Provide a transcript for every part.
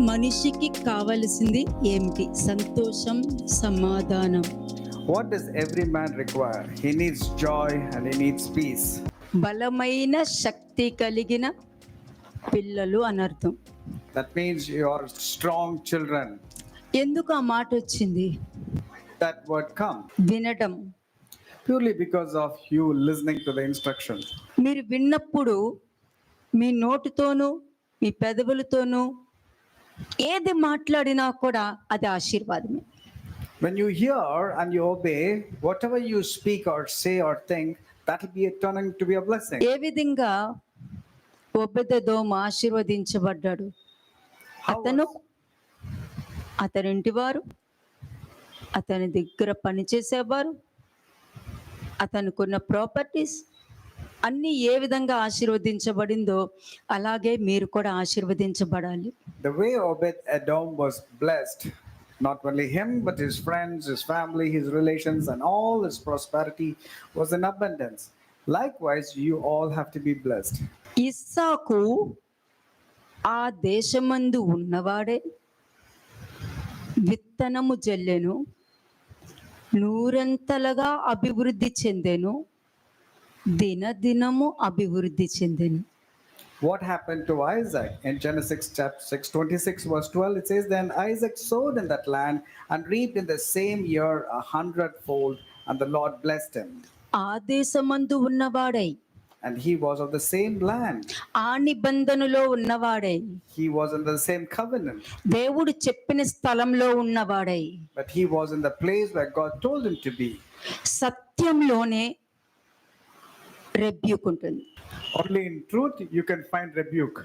మనిషికి కావలసింది ఏమిటి? సంతోషం, సమాధానం. What does every man require? He needs joy and he needs peace. బలమైన శక్తి కలిగిన పిల్లలు అనర్థం. That means you are strong children. ఎందుకు ఆ మాట వచ్చింది? That word come వినడం. purely because of you listening to the instructions. మీరు విన్నప్పుడు మీ నోటితోనూ మీ పెదవులతోనూ ఏది మాట్లాడినా కూడా అది ఆశీర్వాదమే. When you hear and you obey, whatever you speak or say or think, that will be turning to be a blessing. ఏ విధంగా ఒబెదెదోము ఆశీర్వదించబడ్డాడు? అతను, అతని ఇంటివారు, అతని దగ్గర పనిచేసేవారు, అతనుకున్న ప్రాపర్టీస్ అన్నీ ఏ విధంగా ఆశీర్వదించబడిందో అలాగే మీరు కూడా ఆశీర్వదించబడాలి. The way Obed-Edom was blessed, not only him but his friends, his family, his relations, and all his prosperity was in abundance. Likewise, you all have to be blessed. ఇస్సాకు ఆ దేశమందు ఉన్నవాడే, విత్తనము జల్లెను, నూరంతలుగా అభివృద్ధి చెందెను, దినదినము అభివృద్ధి చెందెను. What happened to Isaac? In Genesis chapter 6:26 verse 12, it says, "Then Isaac sowed in that land and reaped in the same year 100-fold, and the Lord blessed him." ఆ దేశమందు ఉన్నవాడై, And he was of the same land. ఆ నిబంధనలో ఉన్నవాడై, He was in the same covenant. దేవుడు చెప్పిన స్థలంలో ఉన్నవాడై, But he was in the place where God told him to be. సత్యంలోనే rebuke ఉంటుంది. Only in truth you can find rebuke.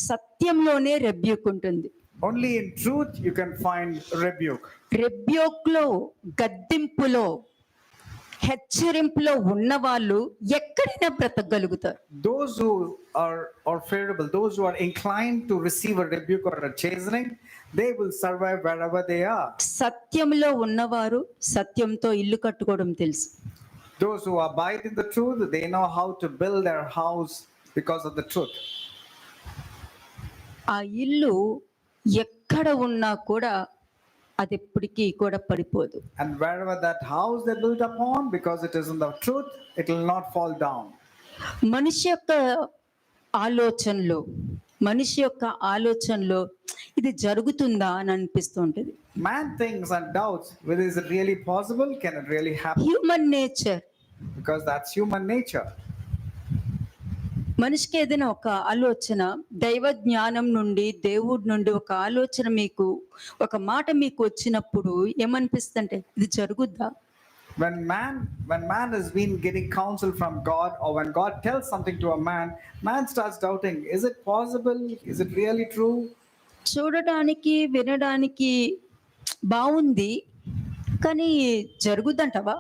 సత్యంలోనే rebuke ఉంటుంది. Only in truth you can find rebuke. రెబ్యూక్లో, గద్దింపులో, హెచ్చరింపులో ఉన్నవాళ్ళు ఎక్కడైనా బ్రతకగలుగుతారు. Those who are favorable, those who are inclined to receive a rebuke or a chastening, they will survive wherever they are. సత్యంలో ఉన్నవారు సత్యంతో ఇల్లు కట్టుకోవడం తెలుసు. Those who abide in the truth, they know how to build their house because of the truth. ఆ ఇల్లు ఎక్కడ ఉన్నా కూడా అది ఎప్పటికీ కూడా పడిపోదు. And wherever that house they built upon, because it is in the truth, it will not fall down. మనిషి యొక్క ఆలోచనలో ఇది jరుగుతుందా అని అనిపిస్తూ ఉంటుంది. Man thinks and doubts whether is it really possible, can it really happen? Human nature. Because that's human nature. మనిషికి ఏదైనా ఒక ఆలోచన దైవ జ్ఞానం నుండి, దేవుడి నుండి ఒక ఆలోచన మీకు, ఒక మాట మీకు వచ్చినప్పుడు ఏమనిపిస్తుందంటే ఇది జరుగుద్దా? When man has been getting counsel from God, or when God tells something to a man starts doubting, is it possible? Is it really true? చూడడానికి వినడానికి బాగుంది కానీ జరుగుద్దంటవా?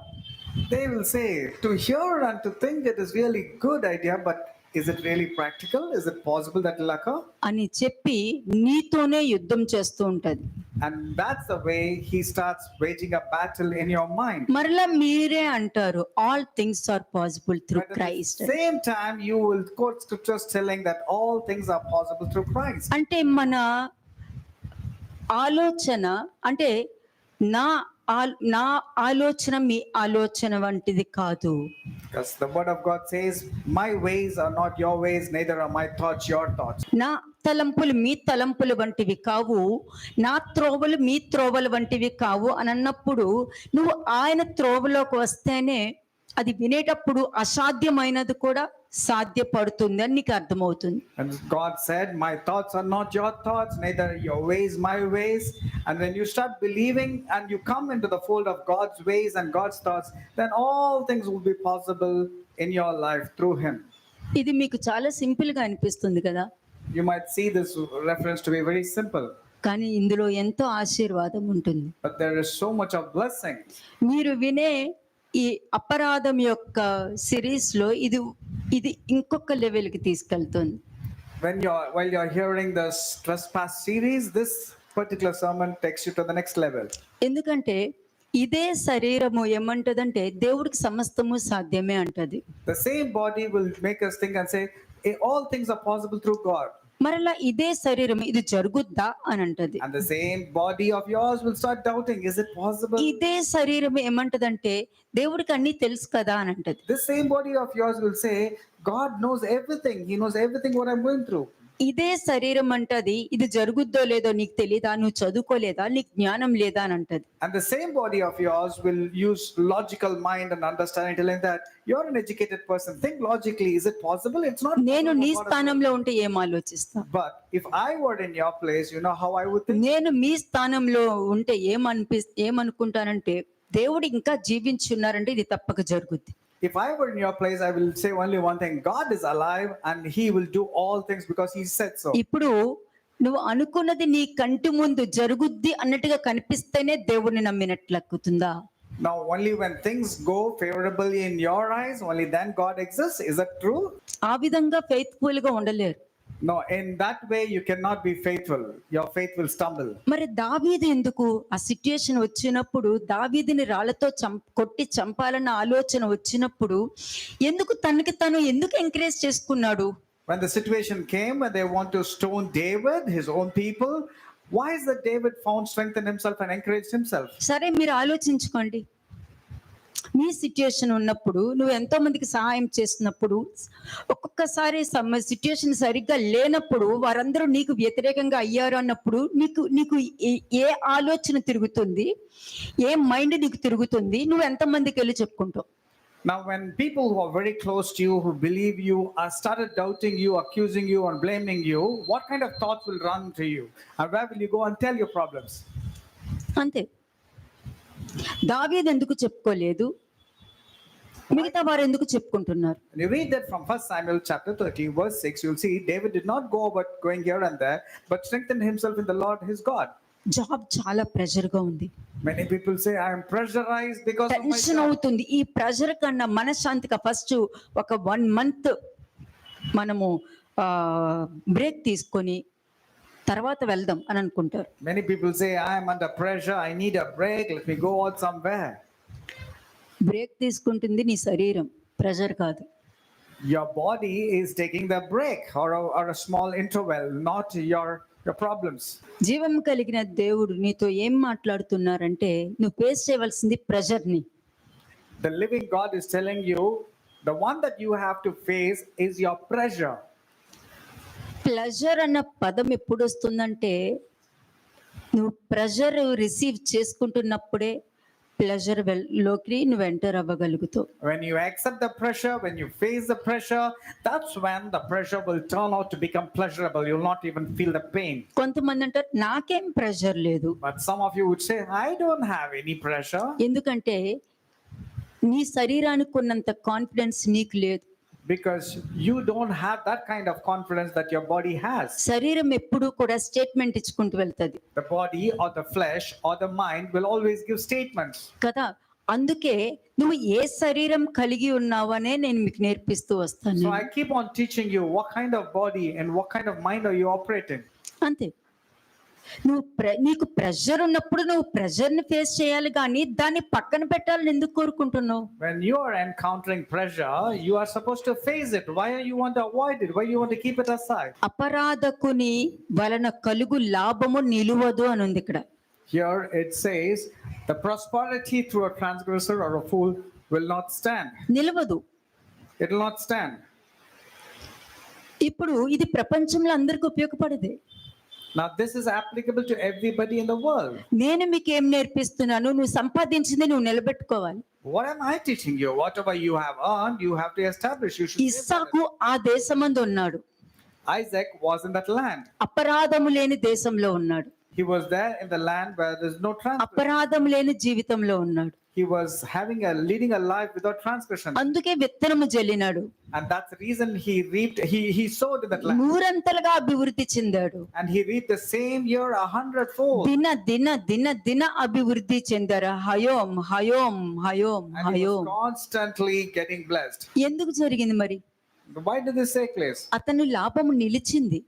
They will say, to hear and to think it is really good idea, but is it really practical? Is it possible that will occur? అని చెప్పి నీతోనే యుద్ధం చేస్తూ ఉంటది. And that's the way he starts waging a battle in your mind. మరలా మీరే అంటారు all things are possible through But at Christ. the same time you will quote scriptures telling that all things are possible through Christ. అంటే మన ఆలోచన అంటే నా ఆలోచన మీ ఆలోచన వంటిది కాదు. Because the word of God says, my ways are not your ways, neither are my thoughts your thoughts. నా తలంపులు మీ తలంపులు వంటివి కావు, నా త్రోవలు మీ త్రోవలు వంటివి కావు అని అన్నప్పుడు నువ్వు ఆయన త్రోవలోకి వస్తేనే అది వినేటప్పుడు అసాధ్యమైనది కూడా సాధ్యపడుతుంది అని నీకు అర్థమవుతుంది. And God said, my thoughts are not your thoughts, neither your ways my ways. And when you start believing and you come into the fold of God's ways and God's thoughts, then all things will be possible in your life through him. ఇది మీకు చాలా simple గా అనిపిస్తుంది కదా. You might see this reference to be very simple, కానీ ఇందులో ఎంతో ఆశీర్వాదం ఉంటుంది. but there is so much of blessing. మీరు వినే ఈ అపరాధం యొక్క సిరీస్ లో ఇది ఇంకొక లెవెల్ కి తీసుకెళ్తుంది. While you're hearing this trespass series, this particular sermon takes you to the next level. ఎందుకంటే ఇదే శరీరము ఏమంటదంటే దేవుడికి సమస్తము సాధ్యమే అంటది. The same body will make us think and say, all things are possible through God. మరలా ఇదే శరీరం ఇది జరుగుద్దా అని అంటది. And the same body of yours will start doubting, is it possible? ఇదే శరీరం ఏమంటదంటే దేవుడికి అన్నీ తెలుసు కదా అని అంటది. This same body of yours will say, God knows everything. He knows everything what I'm going through. ఇదే శరీరం అంటది ఇది జరుగుద్దో లేదో నీకు తెలీదా, నువ్వు చదువుకోలేదా, నీకు జ్ఞానం లేదా అని అంటది. And the same body of yours will use logical mind and understanding, telling that you're an educated person. Think logically. Is it possible? It's not. నేను నీ possible. స్థానంలో ఉంటే ఏం ఆలోచిస్తా? But if I were in your place, you know how I would think? నేను మీ స్థానంలో ఉంటే ఏమనుకుంటానంటే దేవుడు ఇంకా జీవించి ఉన్నారంటే ఇది తప్పక జరుగుద్ది. If I were in your place, I will say only one thing: God is alive and He will do all things because He said so. ఇప్పుడు నువ్వు అనుకున్నది నీ కంటి ముందు జరుగుద్ది అన్నట్టుగా కనిపిస్తేనే దేవుడిని నమ్మినట్లెక్కుతుందా? Now, only when things go favorably in your eyes, only then God exists. Is that true? ఆ విధంగా ఫెయిత్ఫుల్ గా ఉండలేరు. No, in that way you cannot be faithful. Your faith will stumble. మరి దావీదు ఎందుకు ఆ సిట్యుయేషన్ వచ్చినప్పుడు దావీదుని రాళ్లతో కొట్టి చంపాలన్న ఆలోచన వచ్చినప్పుడు ఎందుకు తనకి తను ఎందుకు ఎంకరేజ్ చేసుకున్నాడు? When the situation came when they want to stone David, his own people, why is that David found strength in himself and encouraged himself? సరే మీరు ఆలోచించుకోండి. మీ సిట్యుయేషన్ ఉన్నప్పుడు నువ్వు ఎంతో మందికి సహాయం చేస్తున్నప్పుడు ఒక్కొక్కసారి సిట్యుయేషన్ సరిగ్గా లేనప్పుడు వారందరూ నీకు వ్యతిరేకంగా అయ్యారు అన్నప్పుడు నీకు నీకు ఏ ఆలోచన తిరుగుతుంది, ఏ మైండ్ నీకు తిరుగుతుంది, నువ్వు ఎంతమందికి వెళ్ళి చెప్పుకుంటావు? Now, when people who are very close to you, who believe you, are started doubting you, accusing you, and blaming you, what kind of thoughts will run to you? And where will you go and tell your problems? అంతే. దావీదు ఎందుకు చెప్పుకోలేదు, మిగతా వారు ఎందుకు చెప్పుకుంటున్నారు? When you read that from 1 Samuel chapter 30 verse 6, you'll see David did not go about going here and there, but strengthened himself in the Lord his God. Job చాలా pressure గా ఉంది. Many people say, I am pressurized because of my tension job. అవుతుంది. ఈ pressure కన్నా మనశ్శాంతిగా first ఒక 1 month మనము break తీసుకొని తర్వాత వెళ్దాం అని అనుకుంటారు. Many people say, I am under pressure, I need a break, let me go out somewhere. Break తీసుకుంటుంది నీ శరీరం, ప్రెషర్ కాదు. Your body is taking the break or a small interval, not your problems. జీవం కలిగిన దేవుడు నీతో ఏం మాట్లాడుతున్నారంటే నువ్వు ఫేస్ చేయవలసింది ప్రెషర్ ని. The living God is telling you, the one that you have to face is your pressure. Pleasure అన్న పదం ఎప్పుడు వస్తుందంటే నువ్వు ప్రెషర్ రిసీవ్ చేసుకుంటున్నప్పుడే ప్లెజర్ లోకి నువ్వు enter అవ్వగలుగుతావు. When you accept the pressure, when you face the pressure, that's when the pressure will turn out to become pleasurable. You'll not even feel the pain. కొంతమంది అంటారు నాకేం ప్రెషర్ లేదు. But some of you would say, I don't have any pressure. ఎందుకంటే నీ శరీరానికి ఉన్నంత confidence నీకు లేదు. Because you don't have that kind of confidence that your body has. శరీరం ఎప్పుడు కూడా స్టేట్మెంట్ ఇచ్చుకుంటూ వెళ్తది. The body or the flesh or the mind will always give statements. కదా, అందుకే నువ్వు ఏ శరీరం కలిగి ఉన్నావనే నేను మీకు నేర్పిస్తూ వస్తాను. So I keep on teaching you what kind of body and what kind of mind are you operating. అంతే. నువ్వు నీకు ప్రెషర్ ఉన్నప్పుడు నువ్వు ప్రెషర్ ని ఫేస్ చేయాలి కానీ దాన్ని పక్కన పెట్టాలని ఎందుకు కోరుకుంటున్నావు? When you are encountering pressure, you are supposed to face it. Why you want to avoid it? Why you want to keep it aside? అపరాధకుని వలన కలుగు లాభము నిలువదు అని ఉంది ఇక్కడ. Here it says, the prosperity through a transgressor or a fool will not stand. నిలవదు. It will not stand. ఇప్పుడు ఇది ప్రపంచంలో అందరికి ఉపయోగపడదే. Now this is applicable to everybody in the world. నేను మీకు ఏం నేర్పిస్తున్నాను, నువ్వు సంపాదించింది నువ్వు నిలబెట్టుకోవాలి. What am I teaching you? Whatever you have earned, you have to establish. You should. ఇస్సాకు ఆ దేశమందు ఉన్నాడు. Isaac was in that land. అపరాధము లేని దేశంలో ఉన్నాడు. He was there in the land where there's no transgression. అపరాధం లేని జీవితంలో ఉన్నాడు. He was leading a life without transgression. అందుకే విత్తనము జల్లినాడు. And that's the reason he reaped, he sowed in that land. నూరంతలుగా అభివృద్ధి చెందాడు. And he reaped the same year 100-fold. దిన దిన దిన దిన అభివృద్ధి చెందారు. హయోం హయోం హయోం And he హయోం. was constantly getting blessed. ఎందుకు జరిగింది మరి? Why did this take place? అతని లాభము నిలిచింది.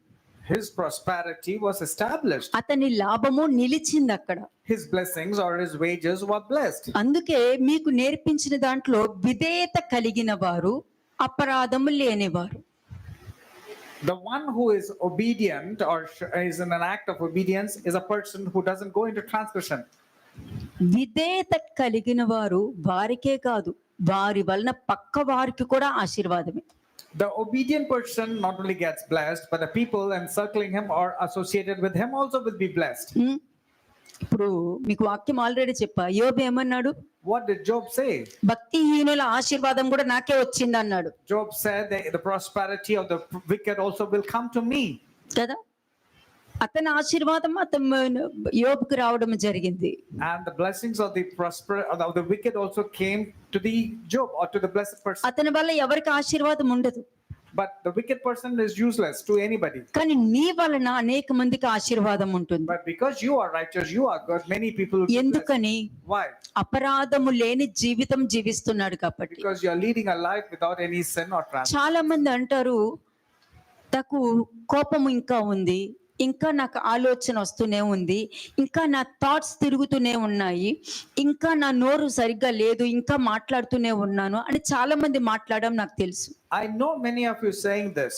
His prosperity was established. అతని లాభము నిలిచింది అక్కడ. His blessings or his wages were blessed. అందుకే మీకు నేర్పించిన దాంట్లో విధేయత కలిగిన వారు, అపరాధము లేనివారు. The one who is obedient or is in an act of obedience is a person who doesn't go into transgression. విధేయత కలిగిన వారు వారికే కాదు, వారి వలన పక్క వారికి కూడా ఆశీర్వాదమే. The obedient person not only gets blessed, but the people encircling him or associated with him also will be blessed. ఉమ్, ఇప్పుడు మీకు వాక్యం ఆల్రెడీ చెప్పా. యోబు ఏమన్నాడు? What did Job say? భక్తిహీనుల ఆశీర్వాదం కూడా నాకే వచ్చింది అన్నాడు Job said that the prosperity of the wicked also will come to me. కదా. అతని ఆశీర్వాదం అతను యోబుకు రావడం జరిగింది. And the blessings of the wicked also came to the Job or to the blessed person. అతని వల్ల ఎవరికి ఆశీర్వాదం ఉండదు, But the wicked person is useless to anybody. కానీ నీ వలన అనేక మందికి ఆశీర్వాదం ఉంటుంది. But because you are righteous, you are good, many people will be blessed. ఎందుకని? Why? అపరాధము లేని జీవితం జీవిస్తున్నాడు కాబట్టి. Because you are leading a life without any sin or transgression. చాలా మంది అంటారు, నాకు కోపం ఇంకా ఉంది, ఇంకా నాకు ఆలోచన వస్తూనే ఉంది, ఇంకా నా థాట్స్ తిరుగుతూనే ఉన్నాయి, ఇంకా నా నోరు సరిగ్గా లేదు, ఇంకా మాట్లాడుతూనే ఉన్నాను అని చాలా మంది మాట్లాడడం నాకు తెలుసు. I know many of you saying this.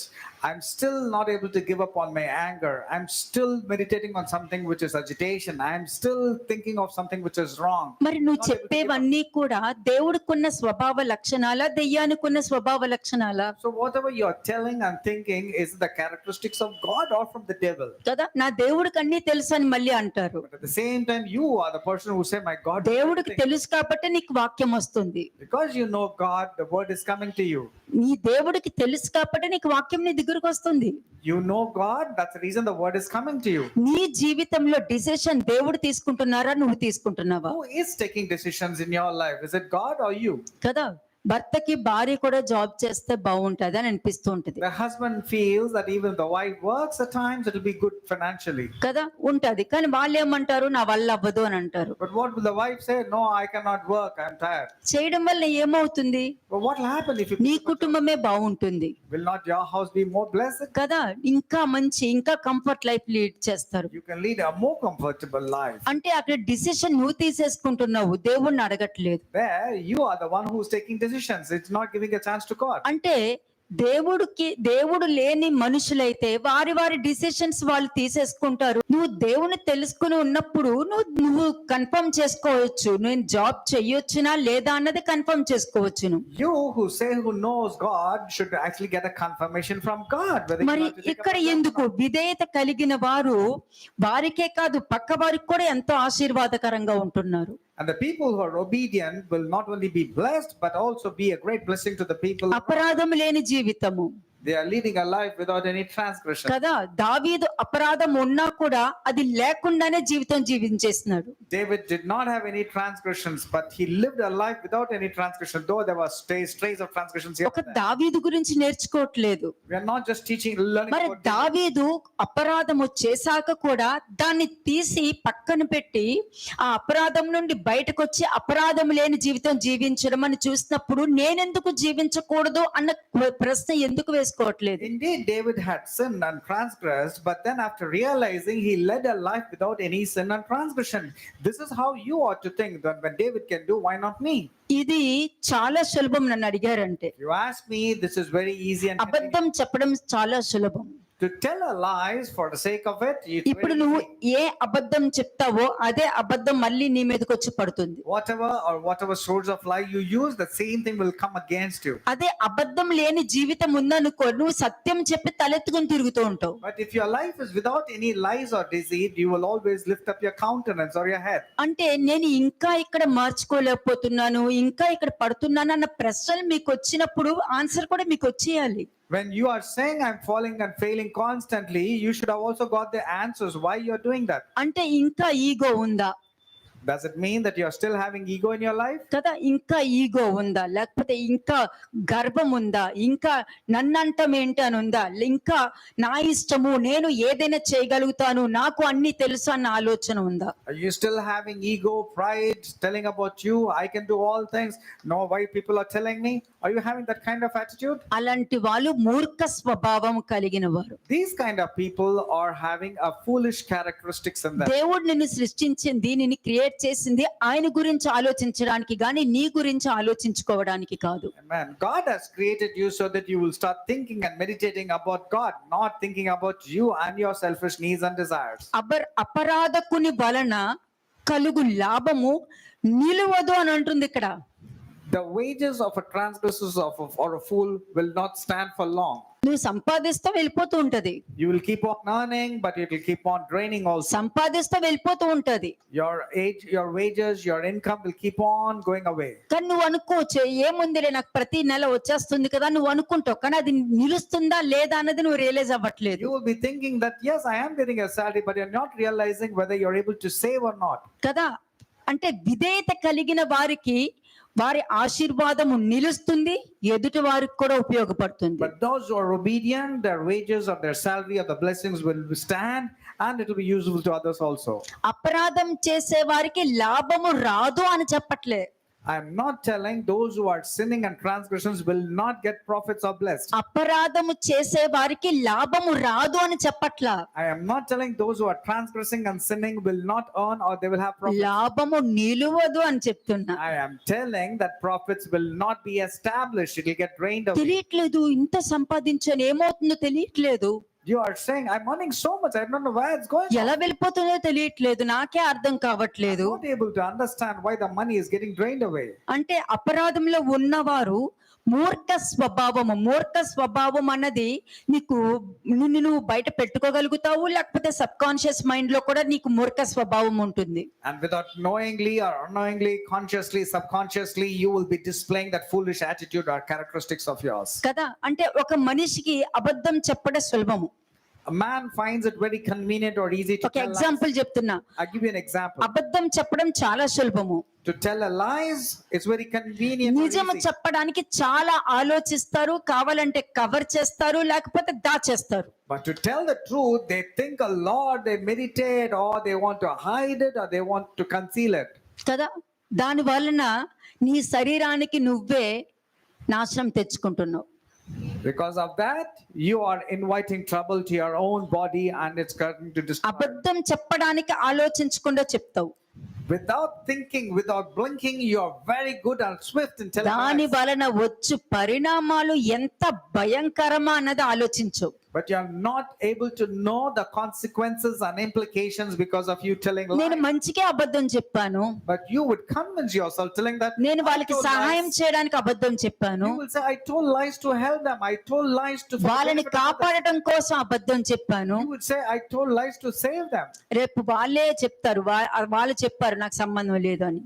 I'm still not able to give up on my anger. I'm still meditating on something which is agitation. I'm still thinking of something which is wrong. మరి నువ్వు Not able to give up. చెప్పేవన్నీ కూడా దేవుడికున్న స్వభావ లక్షణాలా, దెయ్యానికున్న స్వభావ లక్షణాలా? So whatever you are telling and thinking is the characteristics of God or from the devil. కదా, నా దేవుడికి అన్నీ తెలుసు అని మళ్ళీ అంటారు. But at the same time, you are the person who say, my God, knows దేవుడికి everything." తెలుసు కాబట్టి నీకు వాక్యం వస్తుంది. Because you know God, the word is coming to you. నీ దేవుడికి తెలుసు కాబట్టి నీకు వాక్యం నీ దగ్గరకు వస్తుంది. You know God, that's the reason the word is coming to you. నీ జీవితంలో డిసిషన్ దేవుడు తీసుకుంటున్నారా, నువ్వు తీసుకుంటున్నావా? Who is taking decisions in your life? Is it God or you? కదా, భర్తకి భార్య కూడా జాబ్ చేస్తే బాగుంటది అని అనిపిస్తూ ఉంటది The husband feels that even if the wife works at times, it will be good financially. కదా, ఉంటది. కానీ వాళ్ళు ఏమంటారు, నా వల్ల అవ్వదు అని అంటారు. But what will the wife say? No, I cannot work, I'm tired. చేయడం వల్ల ఏమవుతుంది? But what will happen if you నీ కుటుంబమే బాగుంటుంది will not your house be more blessed? కదా, ఇంకా మంచి, ఇంకా కంఫర్ట్ లైఫ్ లీడ్ చేస్తారు. You can lead a more comfortable life. అంటే అక్కడ డిసిషన్ నువ్వు తీసేసుకుంటున్నావు, దేవుణ్ణి అడగట్లేదు. There, you are the one who is taking decisions. It's not giving a chance to God. అంటే దేవుడు లేని మనుషులైతే వారి వారి డిసిషన్స్ వాళ్ళు తీసేసుకుంటారు. నువ్వు దేవుని తెలుసుకుని ఉన్నప్పుడు నువ్వు కన్ఫర్మ్ చేసుకోవచ్చు, నేను జాబ్ చెయ్యొచ్చునా లేదా అన్నది కన్ఫర్మ్ చేసుకోవచ్చు. You who knows God should actually get a confirmation from God. whether you మరి want to take up ఇక్కడ a job or ఎందుకు not. విధేయత కలిగిన వారు వారికే కాదు పక్క వారికి కూడా ఎంతో ఆశీర్వాదకరంగా ఉంటున్నారు. And the people who are obedient will not only be blessed, but also be a great blessing to the people. అపరాధం లేని జీవితము They are leading a life without any transgression. కదా. దావీదు అపరాధం ఉన్నా కూడా అది లేకుండానే జీవితం జీవించేస్తున్నాడు. David did not have any transgressions, but he lived a life without any transgression, though there were strays of transgressions here ఒక and there. దావీదు గురించి నేర్చుకోవట్లేదు. We are not just learning మరి about David. దావీదు అపరాధము చేశాక కూడా దాన్ని తీసి పక్కన పెట్టి ఆ అపరాధం నుండి బయటకు వచ్చి అపరాధం లేని జీవితం జీవించడం అని చూసినప్పుడు నేనెందుకు జీవించకూడదు అన్న ప్రశ్న ఎందుకు వేసుకోవట్లేదు? Indeed, David had sinned and transgressed, but then after realizing, he led a life without any sin and transgression. This is how you ought to think, that when David can do, why not me? ఇది చాలా సులభం నన్ను అడిగారంటే. If you ask me, this is very easy and convenient. అబద్ధం చెప్పడం చాలా సులభం. To tell a lies for the sake of it, it's ఇప్పుడు very నువ్వు easy. ఏ అబద్ధం చెప్తావో అదే అబద్ధం మళ్ళీ నీ మీదకి వచ్చి పడుతుంది. Whatever source of lie you use, the same thing will come against you. అదే అబద్ధం లేని జీవితం ఉందనుకో, నువ్వు సత్యం చెప్పి తలెత్తుకుని తిరుగుతూ ఉంటావు. But if your life is without any lies or deceit, you will always lift up your countenance or your head. అంటే నేను ఇంకా ఇక్కడ మార్చుకోలేకపోతున్నాను, ఇంకా ఇక్కడ పడుతున్నాను అన్న ప్రశ్నలు మీకు వచ్చినప్పుడు ఆన్సర్ కూడా మీకు వచ్చేయాలి. When you are saying I'm falling and failing constantly, you should have also got the answers why you're doing that. అంటే ఇంకా ఈగో ఉందా Does it mean that you're still having ego in your life? కదా, ఇంకా ego ఉందా, లేకపోతే ఇంకా గర్వం ఉందా, ఇంకా నన్నంటం ఏంటి అని ఉందా, ఇంకా నా ఇష్టము నేను ఏదైనా చేయగలుగుతాను నాకు అన్ని తెలుసు అన్న ఆలోచన ఉందా? Are you still having ego, pride, telling about you, I can do all things, no why people are telling me? Are you having that kind of attitude? అలాంటి వాళ్ళు మూర్ఖ స్వభావం కలిగిన వారు. These kind of people are having a foolish characteristics in them. దేవుడు నిన్ను సృష్టించింది, నిన్ను క్రియేట్ క్రియేట్ చేసింది ఆయన గురించి ఆలోచించడానికి గాని నీ గురించి ఆలోచించుకోవడానికి కాదు. Amen. God has created you so that you will start thinking and meditating about God, not thinking about you and your selfish needs and desires. అపరాధకుని వలన కలుగు లాభము నిలువదు అని అంటుంది ఇక్కడ. The wages of a transgressor or a fool will not stand for long. నువ్వు సంపాదిస్తూ వెళ్ళిపోతూ ఉంటది, You will keep on earning, but it will keep on draining also. సంపాదిస్తూ వెళ్ళిపోతూ ఉంటది. Your wages, your income will keep on going away. కానీ నువ్వు అనుకోవచ్చు ఏముందిలే నాకు ప్రతి నెల వచ్చేస్తుంది కదా నువ్వు అనుకుంటావు, కానీ అది నిలుస్తుందా లేదా అన్నది నువ్వు రియలైజ్ అవ్వట్లేదు You will be thinking that yes, I am getting a salary, but you're not realizing whether you're able to save or not. కదా. అంటే విధేయత కలిగిన వారికి వారి ఆశీర్వాదము నిలుస్తుంది, ఎదుటి వారికి కూడా ఉపయోగపడుతుంది. But those who are obedient, their wages or their salary or the blessings will stand, and it will be useful to others also. అపరాధం చేసే వారికి లాభము రాదు అని చెప్పట్లే. I am not telling those who are sinning and transgressions will not get profits or blessed. అపరాధము చేసే వారికి లాభము రాదు అని చెప్పట్లా. I am not telling those who are transgressing and sinning will not earn or they will have profits. లాభము నిలువదు అని చెప్తున్నా. I am telling that profits will not be established. It will get drained away. తెలియట్లేదు, ఇంత సంపాదించాను ఏమవుతుందో తెలియట్లేదు. You are saying, I'm earning so much, I don't know where it's going. ఎలా వెళ్ళిపోతుందో తెలియట్లేదు, నాకే అర్థం కావట్లేదు. I'm not able to understand why the money is getting drained away. అంటే అపరాధంలో ఉన్నవారు మూర్ఖ స్వభావం అన్నది నీకు నిన్ను నువ్వు బయట పెట్టుకోగలుగుతావు, లేకపోతే సబ్ కాన్షియస్ మైండ్ లో కూడా నీకు మూర్ఖ స్వభావం ఉంటుంది. And without knowingly or unknowingly, consciously, subconsciously, you will be displaying that foolish attitude or characteristics of yours. కదా. అంటే ఒక మనిషికి అబద్ధం చెప్పడం సులభము. A man finds it very convenient or easy to ఒక tell lies. ఎగ్జాంపుల్ చెప్తున్నా. I'll give you an example. అబద్ధం చెప్పడం చాలా సులభము. To tell a lies, it's very convenient or నిజము easy. చెప్పడానికి చాలా ఆలోచిస్తారు, కావాలంటే కవర్ చేస్తారు, లేకపోతే దాచేస్తారు. But to tell the truth, they think a lot, they meditate, or they want to hide it, or they want to conceal it. కదా. దాని వలన నీ శరీరానికి నువ్వే నాశనం తెచ్చుకుంటున్నావు. Because of that, you are inviting trouble to your own body, and it's going to destroy. అబద్ధం చెప్పడానికి ఆలోచించకుండా చెప్తావు. Without thinking, without blinking, you are very good and swift in telling దాని lies. వలన వచ్చు పరిణామాలు ఎంత భయంకరమా అన్నది ఆలోచించు. But you are not able to know the consequences and implications because of you telling నేను lies. మంచికే అబద్ధం చెప్పాను, But you would convince yourself telling that నేను I వాళ్ళకి told సహాయం lies. చేయడానికి అబద్ధం చెప్పాను, You will say, I told lies to help them. I told lies to for the వాళ్ళని benefit of others. కాపాడటం కోసం అబద్ధం చెప్పాను. You would say, I told lies to save them. రేపు వాళ్ళే చెప్తారు, వాళ్ళు చెప్పారు నాకు సంబంధం లేదు అని.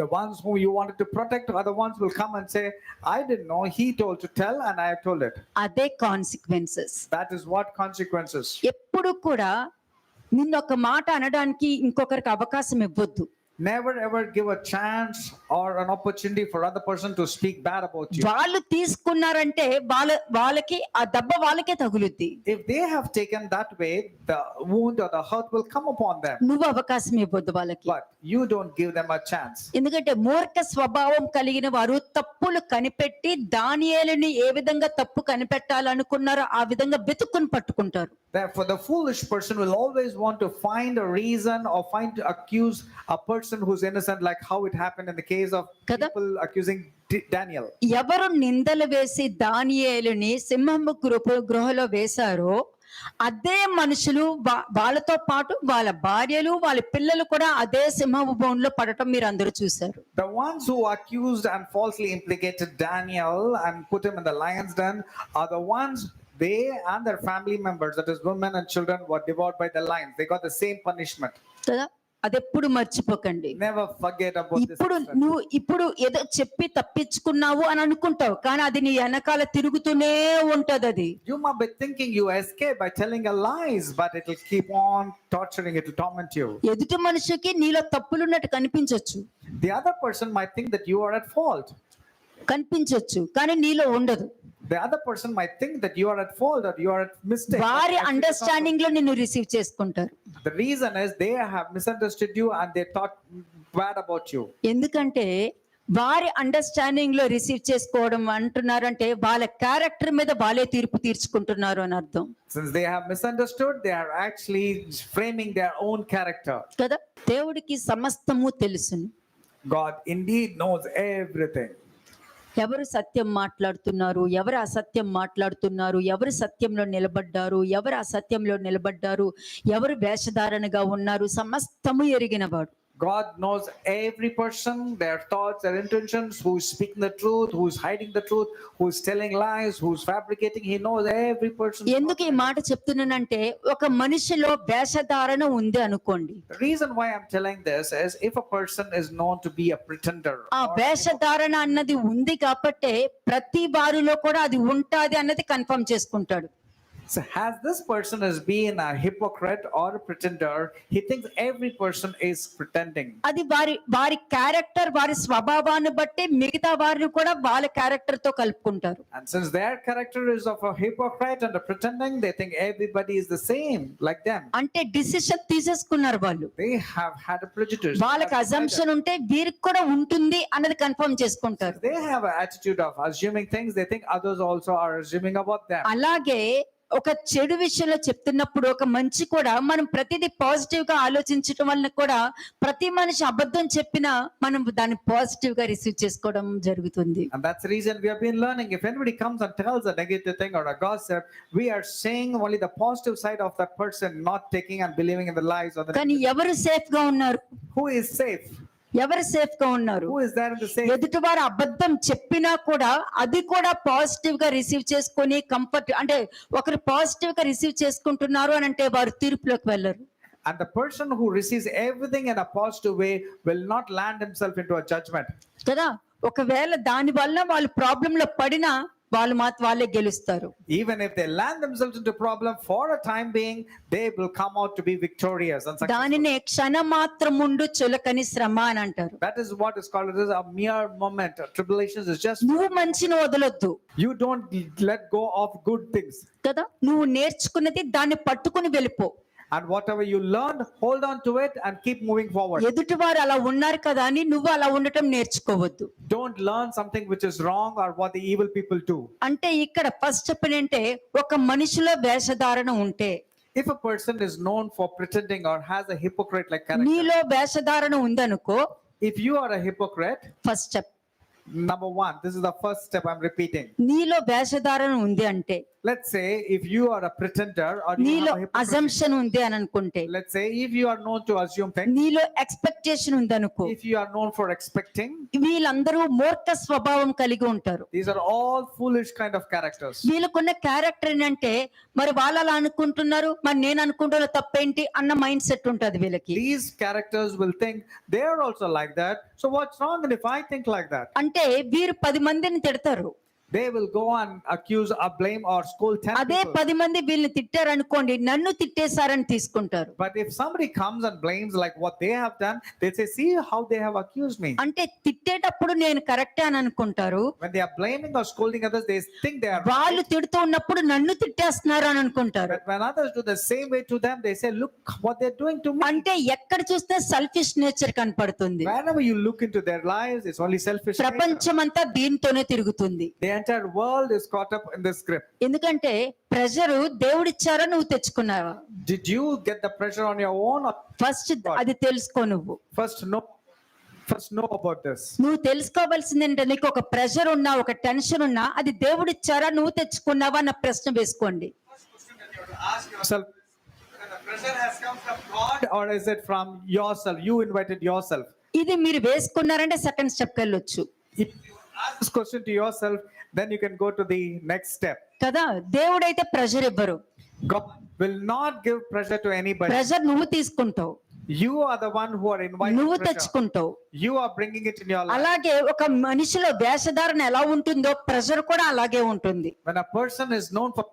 The ones whom you wanted to protect are the ones who will come and say, I didn't know, he told to tell and I have told it. అదే consequences. That is what consequences. ఎప్పుడు కూడా నిన్న ఒక మాట అనడానికి ఇంకొకరికి అవకాశం ఇవ్వద్దు. Never ever give a chance or an opportunity for other person to speak bad about you. వాళ్ళు తీసుకున్నారంటే వాళ్ళకి ఆ దెబ్బ వాళ్ళకే తగులుద్ది. If they have taken that way, the wound or the hurt will come upon them. నువ్వు అవకాశం ఇవ్వద్దు వాళ్ళకి. But you don't give them a chance. ఎందుకంటే మూర్ఖ స్వభావం కలిగిన వారు తప్పులు కనిపెట్టి దానియేలుని ఏ విధంగా తప్పు కనిపెట్టాలనుకున్నారో ఆ విధంగా వెతుక్కుని పట్టుకుంటారు. Therefore, the foolish person will always want to find a reason or find to accuse a person who's innocent, like how it happened in the case of Kada. people accusing Daniel. ఎవరు నిందలు వేసి దానియేలుని సింహము గృహలో వేశారో అదే మనుషులు వాళ్ళతో పాటు వాళ్ళ భార్యలు వాళ్ళ పిల్లలు కూడా అదే సింహపు బోన్లో పడటం మీరు అందరూ చూశారు. The ones who accused and falsely implicated Daniel and put him in the lion's den are the ones, they and their family members, that is women and children, were devoured by the lions. They got the same punishment. కదా. అదెప్పుడు మర్చిపోకండి. Never forget about this. ఇప్పుడు ఏదో చెప్పి తప్పించుకున్నావు అని అనుకుంటావు, కానీ అది నీ వెనకాల తిరుగుతూనే ఉంటది. అది You might be thinking you escape by telling a lies, but it will keep on torturing, it will torment you. ఎదుటి మనిషికి నీలో తప్పులున్నట్టు కనిపించొచ్చు, The other person might think that you are at fault. కానీ నీలో ఉండదు. The other person might think that you are at fault or you are at mistake. వారి understanding లో నిన్ను receive చేసుకుంటారు. The reason is they have misunderstood you and they thought bad about you. ఎందుకంటే వారి understanding లో receive చేసుకోవడం అంటున్నారంటే వాళ్ళ క్యారెక్టర్ మీద వాళ్ళే తీర్పు తీర్చుకుంటున్నారు అని అర్థం Since they have misunderstood, they are actually framing their own character. కదా. దేవుడికి సమస్తము తెలుసును. God indeed knows everything. ఎవరు సత్యం మాట్లాడుతున్నారు, ఎవరు అసత్యం మాట్లాడుతున్నారు, ఎవరు సత్యంలో నిలబడ్డారు, ఎవరు అసత్యంలో నిలబడ్డారు, ఎవరు వేషధారణగా ఉన్నారు, సమస్తము ఎరిగినవాడు. God knows every person, their thoughts, their intentions, who's speaking the truth, who's hiding the truth, who's telling lies, who's fabricating. He knows every person. ఎందుకు ఈ మాట చెప్తున్నానంటే ఒక మనిషిలో వేషధారణ ఉంది అనుకోండి. The reason why I'm telling this is if a person is known to be a pretender. ఆ వేషధారణ అన్నది ఉంది కాబట్టే ప్రతి వారిలో కూడా అది ఉంటాది అన్నది కన్ఫర్మ్ చేసుకుంటాడు. So has this person has been a hypocrite or a pretender, he thinks every person is pretending. అది వారి క్యారెక్టర్, వారి స్వభావాన్ని బట్టి మిగతా వారిని కూడా వాళ్ళ క్యారెక్టర్ తో కలుపుకుంటారు. And since their character is of a hypocrite and a pretending, they think everybody is the same like them. అంటే డిసిషన్ తీసేసుకున్నారు వాళ్ళు. They have had a prejudice. వాళ్ళకి అజంప్షన్ ఉంటే వీరికి కూడా ఉంటుంది అన్నది కన్ఫర్మ్ చేసుకుంటారు. They have an attitude of assuming things. They think others also are assuming about them. అలాగే ఒక చెడు విషయంలో చెప్తున్నప్పుడు ఒక మంచి కూడా మనం ప్రతిదీ పాజిటివ్ గా ఆలోచించడం వలన కూడా ప్రతి మనిషి అబద్ధం చెప్పినా మనం దాన్ని పాజిటివ్ గా రిసీవ్ చేసుకోవడం జరుగుతుంది. And that's the reason we have been learning. If anybody comes and tells a negative thing or a gossip, we are saying only the positive side of that person, not taking and believing in the lies or the. కానీ ఎవరు safe గా ఉన్నారు? Who is safe? ఎవరు safe గా ఉన్నారు? Who is there in the safe? ఎదుటివారు అబద్ధం చెప్పినా కూడా అది కూడా పాజిటివ్ గా రిసీవ్ చేసుకొని కంఫర్ట్, అంటే ఒకరు పాజిటివ్ గా రిసీవ్ చేసుకుంటున్నారు అని అంటే వారు తీర్పులోకి వెళ్ళరు. And the person who receives everything in a positive way will not land himself into a judgment. కదా. ఒకవేళ దాని వల్ల వాళ్ళు ప్రాబ్లం లో పడినా వాళ్ళే గెలుస్తారు. Even if they land themselves into problem for a time being, they will come out to be victorious and successful. దానినే క్షణమాత్రముండు చులకని శ్రమ అని అంటారు. That is what is called as a mere moment. Tribulations is just. నువ్వు మంచిని వదలొద్దు. You don't let go of good things. కదా. నువ్వు నేర్చుకున్నది దాన్ని పట్టుకుని వెళ్ళిపో. And whatever you learned, hold on to it and keep moving forward. ఎదుటివారు అలా ఉన్నారు కదా అని నువ్వు అలా ఉండటం నేర్చుకోవద్దు. Don't learn something which is wrong or what the evil people do. అంటే ఇక్కడ ఫస్ట్ చెప్పినంటే ఒక మనిషిలో వేషధారణ ఉంటే, If a person is known for pretending or has a hypocrite like character, నీలో వేషధారణ ఉందనుకో, if you are a hypocrite, first step. number one, this is the first step I'm repeating. నీలో వేషధారణ ఉంది అంటే, Let's say if you are a pretender or you నీలో have a hypocrite, assumption ఉంది అని అనుకుంటే, let's say if you are known to assume things, నీలో expectation ఉందనుకో, if you are known for expecting, వీళ్ళందరూ మూర్ఖ స్వభావం కలిగి ఉంటారు. these are all foolish kind of characters. వీళ్ళకున్న క్యారెక్టర్ ఏంటంటే మరి వాళ్ళు అలా అనుకుంటున్నారు, మరి నేను అనుకుంటున్న తప్పేంటి అన్న మైండ్ సెట్ ఉంటది వీళ్ళకి. These characters will think they are also like that, so what's wrong and if I think like that? అంటే వీరు 10 మందిని తిడతారు. They will go and accuse or blame or scold 10 అదే people. 10 మంది వీళ్ళని తిట్టారు అనుకోండి, నన్ను తిట్టేశారని తీసుకుంటారు. But if somebody comes and blames like what they have done, they say, see how they have accused me. అంటే తిట్టేటప్పుడు నేను కరెక్టే అని అనుకుంటారు. When they are blaming or scolding others, they think they are వాళ్ళు right. తిడుతూ ఉన్నప్పుడు నన్ను తిట్టేస్తున్నారు అని అనుకుంటారు. But when others do the same way to them, they say, look what they're doing to me. అంటే ఎక్కడ చూస్తే సెల్ఫిష్ నేచర్ కనపడుతుంది. Whenever you look into their lives, it's only selfish nature. ప్రపంచం అంతా దీంతోనే తిరుగుతుంది. The entire world is caught up in this grip. ఎందుకంటే pressure దేవుడిచ్చారా నువ్వు తెచ్చుకున్నావా? Did you get the pressure on your own or first అది తెలుసుకో. నువ్వు first know about this? నువ్వు తెలుసుకోవాల్సింది ఏంటంటే నీకు ఒక ప్రెషర్ ఉన్నా, ఒక టెన్షన్ ఉన్నా అది దేవుడిచ్చారా నువ్వు తెచ్చుకున్నావా అన్న ప్రశ్న వేసుకోండి. Ask yourself whether the pressure has come from God or is it from yourself? You invited yourself. ఇది మీరు వేసుకున్నారంటే సెకండ్ స్టెప్ కి వెళ్ళొచ్చు. If you ask this question to yourself, then you can go to the next step. కదా. దేవుడైతే pressure ఇవ్వరు. God will not give pressure to anybody. Pressure నువ్వు తీసుకుంటావు, You are the one who are inviting నువ్వు pressure. తెచ్చుకుంటావు. You are bringing it in your life. అలాగే ఒక మనిషిలో వేషధారణ ఎలా ఉంటుందో ప్రెషర్ కూడా అలాగే ఉంటుంది. When a person is known for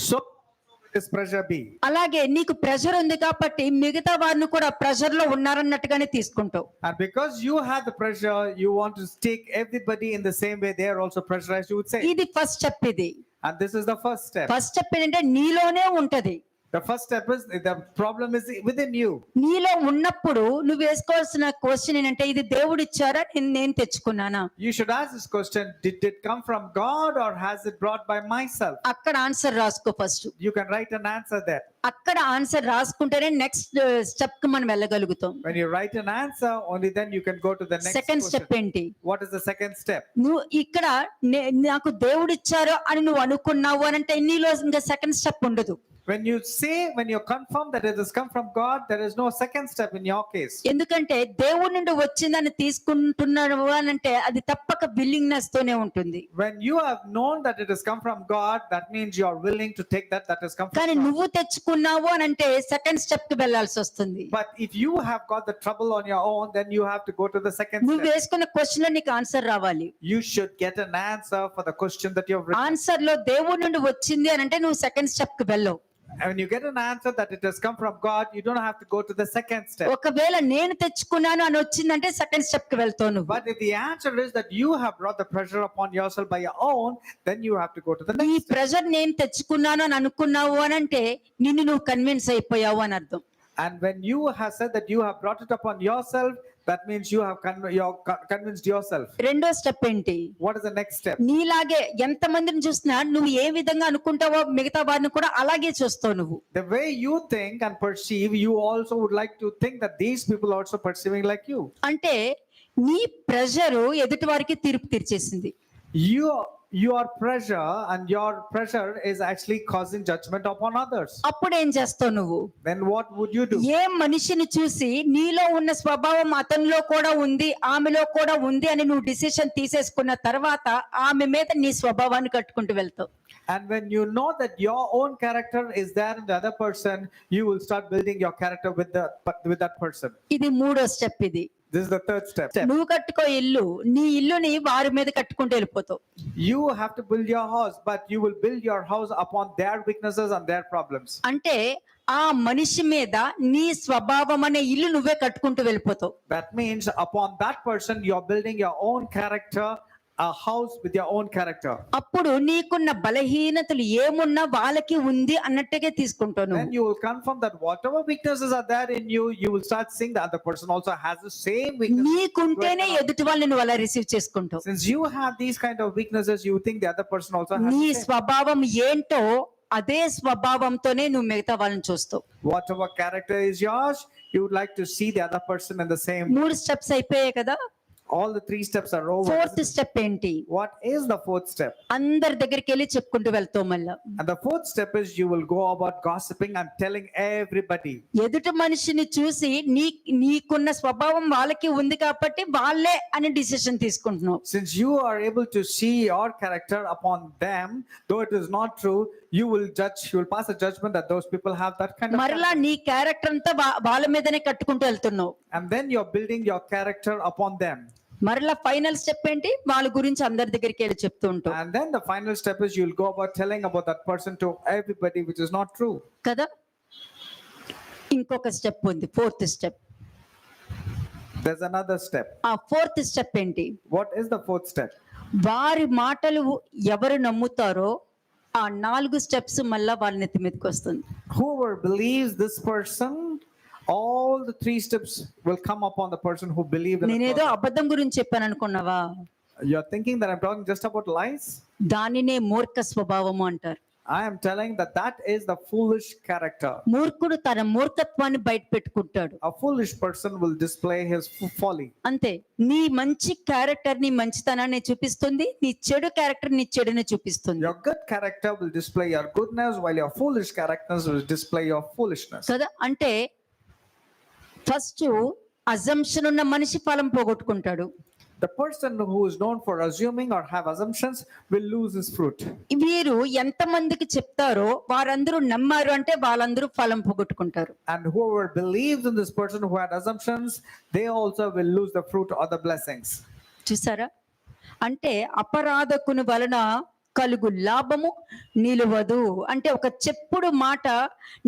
so will this pressure be. అలాగే నీకు ప్రెషర్ ఉంది కాబట్టి మిగతా వారిని కూడా ప్రెషర్ లో ఉన్నారన్నట్టుగానే తీసుకుంటావు. And because you have the pressure, you want to take everybody in the same way. They are also pressurized, you would say. ఇది ఫస్ట్ స్టెప్. ఇది And this is the first step. First step ఏంటంటే నీలోనే ఉంటది. The first step is the problem is within you. నీలో ఉన్నప్పుడు నువ్వు వేసుకోవాల్సిన question ఏంటంటే ఇది దేవుడు ఇచ్చారా నేను తెచ్చుకున్నానా? You should ask this question: Did it come from God or has it brought by myself? అక్కడ ఆన్సర్ రాసుకో first. You can write an answer there. అక్కడ ఆన్సర్ రాసుకుంటేనే నెక్స్ట్ స్టెప్ కి మనం వెళ్ళగలుగుతాం. When you write an answer, only then you can go to the next second question. Step ఏంటి? What is the second step? నువ్వు ఇక్కడ నాకు దేవుడు ఇచ్చారు అని నువ్వు అనుకున్నావు అని అంటే నీలో ఇంకా సెకండ్ స్టెప్ ఉండదు. When you say, when you confirm that it has come from God, there is no second step in your case. ఎందుకంటే దేవుడి నుండి వచ్చిందని తీసుకుంటున్నావు అని అంటే అది తప్పక విల్లింగ్నెస్ తోనే ఉంటుంది. When you have known that it has come from God, that means you are willing to take that has come from కానీ God. నువ్వు తెచ్చుకున్నావు అని అంటే సెకండ్ స్టెప్ కి వెళ్ళాల్సి వస్తుంది. But if you have got the trouble on your own, then you have to go to the second నువ్వు step. వేసుకున్న క్వశ్చన్ లో నీకు ఆన్సర్ రావాలి. You should get an answer for the question that you have written. Answer లో దేవుడి నుండి వచ్చింది అని అంటే నువ్వు సెకండ్ స్టెప్ కి వెళ్ళవు. And when you get an answer that it has come from God, you don't have to go to the second step. ఒకవేళ నేను తెచ్చుకున్నాను అని వచ్చిందంటే సెకండ్ స్టెప్ కి వెళ్తావు నువ్వు. But if the answer is that you have brought the pressure upon yourself by your own, then you have to go to the ఈ next step. Pressure నేను తెచ్చుకున్నాను అని అనుకున్నావు అని అంటే నిన్ను నువ్వు కన్విన్స్ అయిపోయావు అని అర్థం. And when you have said that you have brought it upon yourself, that means you have convinced yourself. రెండో స్టెప్ ఏంటి? What is the next step? నీలాగే ఎంత మందిని చూసినా నువ్వు ఏ విధంగా అనుకుంటావో మిగతా వారిని కూడా అలాగే చూస్తావు నువ్వు. The way you think and perceive, you also would like to think that these people are also perceiving like you. అంటే నీ ప్రెషర్ ఎదుటి వారికి తీర్పు తీర్చేసింది. Your pressure is actually causing judgment upon others. అప్పుడు ఏం చేస్తావు నువ్వు? Then what would you do? ఏ మనిషిని చూసి నీలో ఉన్న స్వభావం అతనిలో కూడా ఉంది ఆమెలో కూడా ఉంది అని నువ్వు డిసిషన్ తీసేసుకున్న తర్వాత ఆమె మీద నీ స్వభావాన్ని కట్టుకుంటూ వెళ్తావు. And when you know that your own character is there in the other person, you will start building your character with that person. ఇది మూడో స్టెప్. ఇది This is the third step. నువ్వు కట్టుకో ఇల్లు, నీ ఇల్లుని వారి మీద కట్టుకుంటూ వెళ్ళిపోతావు. You have to build your house, but you will build your house upon their weaknesses and their problems. అంటే ఆ మనిషి మీద నీ స్వభావం అనే ఇల్లు నువ్వే కట్టుకుంటూ వెళ్ళిపోతావు. That means upon that person you are building your own character, a house with your own character. అప్పుడు నీకున్న బలహీనతలు ఏమున్నా వాళ్ళకి ఉంది అన్నట్టుగా తీసుకుంటావు. Then you will confirm that whatever weaknesses are there in you, you will start seeing that the person also has the same weaknesses. నీకుంటేనే ఎదుటి వాళ్ళని నువ్వు అలా రిసీవ్ చేసుకుంటావు. Since you have these kind of weaknesses, you think the other person also has నీ the same. స్వభావం ఏంటో అదే స్వభావంతోనే నువ్వు మిగతా వాళ్ళని చూస్తావు. Whatever character is yours, you would like to see the other person in the same. 3 steps అయిపోయాయి కదా. All the 3 steps are over. Fourth step ఏంటి? What is the 4th step? అందరి దగ్గరికి వెళ్ళి చెప్పుకుంటూ వెళ్తావు మళ్ళా. And the 4th step is you will go about gossiping and telling everybody. ఎదుటి మనిషిని చూసి నీకున్న స్వభావం వాళ్ళకి ఉంది కాబట్టి వాళ్ళే అని డిసిషన్ తీసుకుంటున్నావు. Since you are able to see your character upon them, though it is not true, you will pass a judgment that those people have that kind of మరలా నీ క్యారెక్టర్ అంతా వాళ్ళ మీదనే కట్టుకుంటూ వెళ్తున్నావు. and then you're building your character upon them. మరలా final step ఏంటి? వాళ్ళ గురించి అందరి దగ్గరికి వెళ్ళి చెప్తూ ఉంటావు. And then the final step is you'll go about telling about that person to everybody, which is not true. కదా. ఇంకొక స్టెప్ ఉంది, fourth step. There's another step. ఆ ఫోర్త్ స్టెప్ ఏంటి? What is the 4th step? వారి మాటలు ఎవరు నమ్ముతారో ఆ 4 స్టెప్స్ మళ్ళా వాళ్ళ నెత్తి మీదకి వస్తుంది. Whoever believes this person, all the 3 steps will come upon the person who believes in the నేనేదో person. అబద్ధం గురించి చెప్పాను అనుకున్నావా? You're thinking that I'm talking just about lies? దానినే మూర్ఖ స్వభావము అంటారు. I am telling that is the foolish character. మూర్ఖుడు తన మూర్ఖత్వాన్ని బయట పెట్టుకుంటాడు. A foolish person will display his folly. అంతే. నీ మంచి క్యారెక్టర్ నీ మంచితనాన్ని చూపిస్తుంది, నీ చెడు క్యారెక్టర్ నీ చెడుని చూపిస్తుంది. Your good character will display your goodness, while your foolish characters will display your foolishness. కదా. అంటే ఫస్ట్ అజంప్షన్ ఉన్న మనిషి ఫలం పోగొట్టుకుంటాడు. The person who is known for assuming or have assumptions will lose his fruit. వీరు ఎంత మందికి చెప్తారో వారందరూ నమ్మారు అంటే వాళ్ళందరూ ఫలం పోగొట్టుకుంటారు. And whoever believes in this person who had assumptions, they also will lose the fruit or the blessings. చూసారా? అంటే అపరాధకుని వలన కలుగు లాభము నిలువదు. అంటే ఒక చెప్పుడు మాట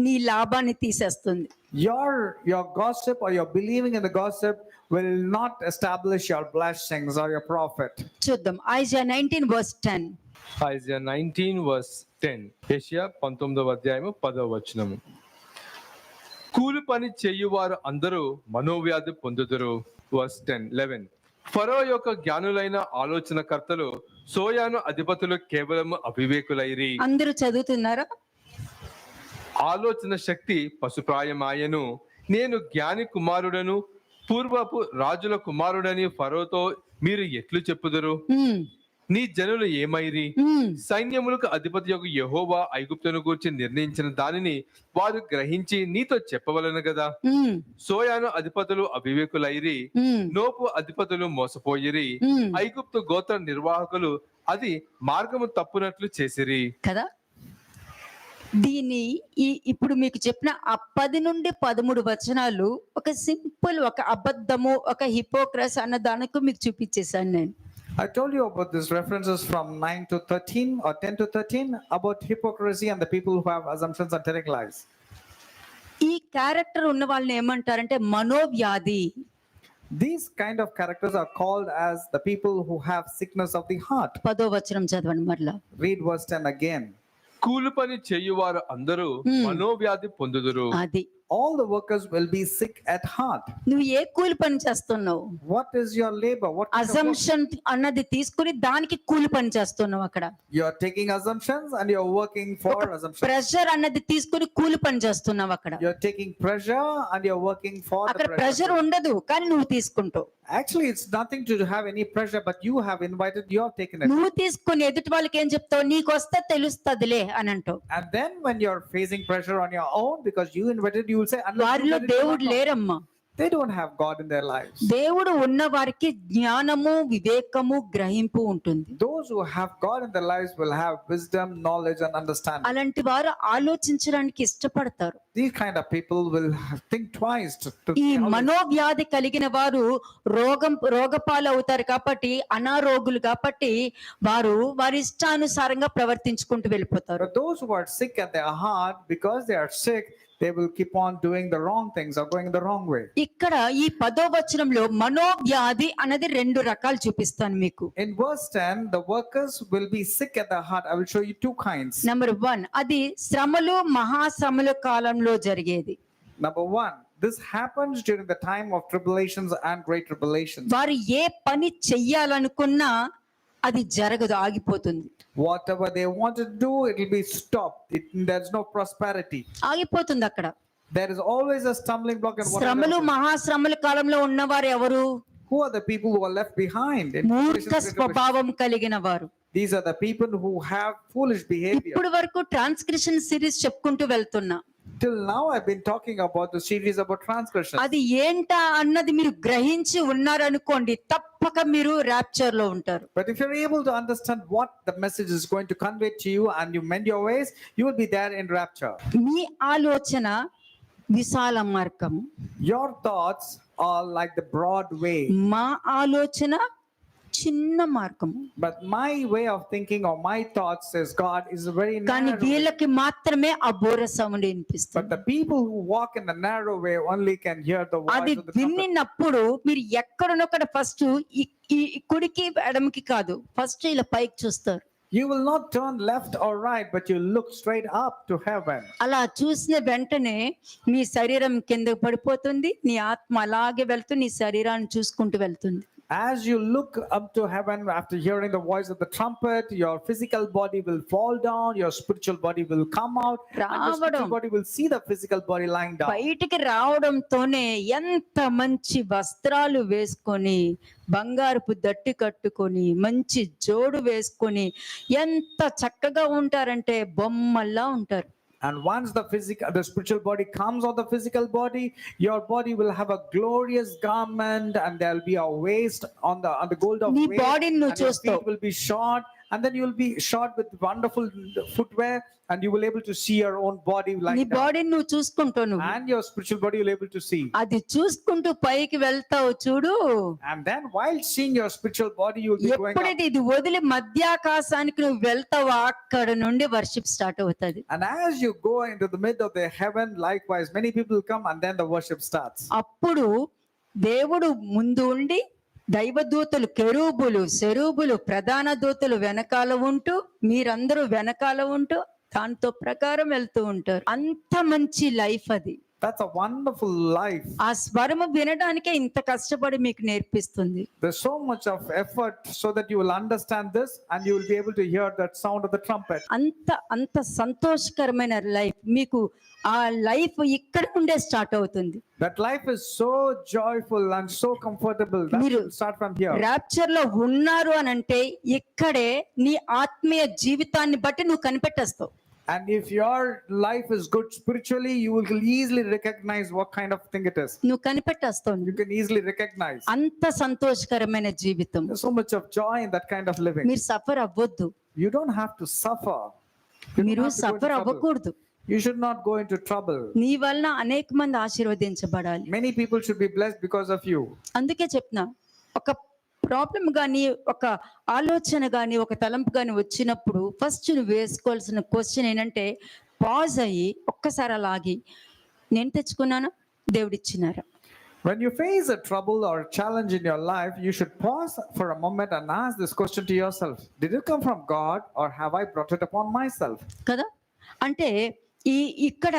నీ లాభాన్ని తీసేస్తుంది. Your gossip or your believing in the gossip will not establish your blessings or your profit. చూద్దాం. Isaiah 19 verse 10. Isaiah 19 verse 10. యెషయా 19వ అధ్యాయము 10వ వచనము. కూలి పని చేయువారు అందరూ మనోవ్యాధి పొందుదురు. వర్స్ 11. ఫరో యొక్క జ్ఞానులైన ఆలోచనకర్తలు సోయాను అధిపతులు కేవలం అవివేకులైరి. అందరూ చదువుతున్నారా? ఆలోచన శక్తి పశుప్రాయమాయను. నేను జ్ఞాని కుమారుడను, పూర్వపు రాజుల కుమారుడని ఫరోతో మీరు ఎట్లు చెప్పుదురు? ఉమ్, నీ జనులు ఏమైరి? ఉమ్, సైన్యములకు అధిపతి యొక్క యెహోవా ఐగుప్తును గూర్చి నిర్ణయించిన దానిని వారు గ్రహించి నీతో చెప్పవలను గదా. ఉమ్, సోయాను అధిపతులు అవివేకులైరి, ఉమ్, నోపు అధిపతులు మోసపోయిరి, ఉమ్. ఐగుప్తు గోత్ర నిర్వాహకులు అది మార్గము తప్పునట్లు చేసిరి. కదా, దీన్ని ఇప్పుడు మీకు చెప్పిన ఆ 10 నుండి 13 వచనాలు ఒక సింపుల్, ఒక అబద్ధము, ఒక హిపోక్రస్ అన్న దానికి మీకు చూపించేశాను నేను. I told you about these references from 9 to 13 or 10 to 13 about hypocrisy and the people who have assumptions and telling lies. ఈ క్యారెక్టర్ ఉన్న వాళ్ళని ఏమంటారంటే మనోవ్యాధి. These kind of characters are called as the people who have sickness of the heart. 10వ వచనం చదవండి మరలా. Read verse 10 again. కూలి పని చేయువారు అందరూ మనోవ్యాధి పొందుదురు. అది All the workers will be sick at heart. నువ్వు ఏ కూలి పని చేస్తున్నావు? What is your labor? What kind of work? Assumption అన్నది తీసుకుని దానికి కూలి పని చేస్తున్నావు. అక్కడ You are taking assumptions and you are working for assumptions. Pressure అన్నది తీసుకుని కూలి పని చేస్తున్నావు. అక్కడ You are taking pressure and you are working for the అక్కడ pressure. ప్రెషర్ ఉండదు, కానీ నువ్వు తీసుకుంటావు. Actually, it's nothing to have any pressure, but you have invited, you have taken it. నువ్వు తీసుకుని ఎదుటి వాళ్ళకి ఏం చెప్తావు? నీకు వస్తే తెలుస్తదిలే అని అంటావు. And then when you're facing pressure on your own because you invited, you will say, unless you వారిలో let it, you దేవుడు will not know." లేరమ్మా. They don't have God in their lives. దేవుడు ఉన్న వారికి జ్ఞానము, వివేకము, గ్రహింపు ఉంటుంది. Those who have God in their lives will have wisdom, knowledge, and understanding. అలాంటి వారు ఆలోచించడానికి ఇష్టపడతారు. These kind of people will think twice to ఈ మనోవ్యాధి కలిగిన వారు రోగపాలు అవుతారు కాబట్టి, అనారోగులు కాబట్టి వారు వారి ఇష్టానుసారంగా ప్రవర్తించుకుంటూ వెళ్ళిపోతారు. But those who are sick at their heart, because they are sick, they will keep on doing the wrong things or going the wrong way. ఇక్కడ ఈ 10వ వచనంలో మనోవ్యాధి అనేది 2 రకాలు చూపిస్తాను మీకు. In verse 10, the workers will be sick at the heart. I will show you 2 kinds. Number 1, అది శ్రమలు, మహాశ్రమల కాలంలో జరిగేది. Number 1, this happens during the time of tribulations and great tribulations. వారు ఏ పని చెయ్యాలనుకున్నా అది జరగదు, ఆగిపోతుంది. Whatever they want to do, it will be stopped. There's no prosperity. ఆగిపోతుంది అక్కడ. There is always a stumbling block. And శ్రమలు, మహాశ్రమల కాలంలో ఉన్నవారు ఎవరు? who are the people who are left behind? In మూర్ఖ స్వభావం కలిగిన వారు. These are the people who have foolish behavior. ఇప్పుడు వరకు ట్రాన్స్క్రిప్షన్ సిరీస్ చెప్పుకుంటూ వెళ్తున్నా. Till now I've been talking about the series about transgression. అది ఏంటా అన్నది మీరు గ్రహించి ఉన్నారనుకోండి, తప్పక మీరు ర్యాప్చర్ లో ఉంటారు. But if you're able to understand what the message is going to convey to you and you mend your ways, you will be there in rapture. మీ ఆలోచన విశాల మార్గం, Your thoughts are like the broad way, మా ఆలోచన చిన్న మార్గము. but my way of thinking or my thoughts says God is a very కానీ narrow way. వీళ్ళకి మాత్రమే ఆ బోర సౌండ్ But వినిపిస్తుంది. the people who walk in the narrow way only can hear the voice అది of the trumpet. విన్నప్పుడు మీరు ఎక్కడున్నక్కడ first ఈ కుడికి ఎడమకి కాదు, ఫస్ట్ ఇలా పైకి చూస్తారు. You will not turn left or right, but you look straight up to heaven. అలా చూసిన వెంటనే నీ శరీరం కిందకు పడిపోతుంది, నీ ఆత్మ అలాగే వెళ్తూ నీ శరీరాన్ని చూసుకుంటూ వెళ్తుంది. As you look up to heaven after hearing the voice of the trumpet, your physical body will fall down, your spiritual body will come out, and your spiritual body will see the physical body lying down. బయటికి రావడంతోనే ఎంత మంచి వస్త్రాలు వేసుకొని, బంగారపు దట్టి కట్టుకొని, మంచి జోడు వేసుకొని ఎంత చక్కగా ఉంటారంటే బొమ్మల్లా ఉంటారు. And once the spiritual body comes on the physical body, your body will have a glorious garment, and there will be a waist on the gold of నీ waist, బాడీని and నువ్వు your చూస్తావు. feet will be short, and then you will be short with wonderful footwear, and you will able to see your own body నీ lying down. బాడీని నువ్వు చూసుకుంటావు. నువ్వు And your spiritual body you will able to see. అది చూసుకుంటూ పైకి వెళ్తావు చూడు. And then while seeing your spiritual body, you will be going up. ఎప్పుడైతే ఇది వదిలి మధ్యాకాశానికి నువ్వు వెళ్తావో అక్కడ నుండి వర్షిప్ స్టార్ట్ అవుతుంది. And as you go into the mid of the heaven, likewise many people come, and then the worship starts. అప్పుడు దేవుడు ముందు ఉండి దైవదూతలు కెరూబులు సెరూబులు ప్రధాన దూతలు వెనకాల ఉంటూ మీరందరూ వెనకాల ఉంటూ దాంతో ప్రకారం వెళ్తూ ఉంటారు. అంత మంచి లైఫ్ అది. That's a wonderful life. ఆ స్వరము వినడానికే ఇంత కష్టపడి మీకు నేర్పిస్తుంది. There's so much of effort so that you will understand this and you will be able to hear that sound of the trumpet. అంత సంతోషకరమైన లైఫ్ మీకు ఆ లైఫ్ ఇక్కడ నుండే స్టార్ట్ అవుతుంది. That life is so joyful and so comfortable. That మీరు will start from here. Rapture లో ఉన్నారు అని అంటే ఇక్కడే నీ ఆత్మీయ జీవితాన్ని బట్టి నువ్వు కనిపెట్టేస్తావు. And if your life is good spiritually, you will easily recognize what kind of thing it is. నువ్వు కనిపెట్టేస్తావు. You can easily recognize. అంత సంతోషకరమైన జీవితం. There's so much of joy in that kind of living. మీరు suffer అవ్వద్దు. You don't have to suffer. You don't మీరు have to go into suffer trouble. అవ్వకూడదు. You should not go into trouble. నీ వలన అనేక మంది ఆశీర్వదించబడాలి. Many people should be blessed because of you. అందుకే చెప్తున్నా, ఒక ప్రాబ్లం కానీ ఒక ఆలోచన కానీ ఒక తలంపు కానీ వచ్చినప్పుడు ఫస్ట్ నువ్వు వేసుకోవాల్సిన క్వశ్చన్ ఏంటంటే పాజ్ అయ్యి ఒక్కసారి అలాగి నేను తెచ్చుకున్నానా దేవుడిచ్చినారా. When you face a trouble or a challenge in your life, you should pause for a moment and ask this question to yourself. Did it come from God or have I brought it upon myself? కదా, అంటే ఇక్కడ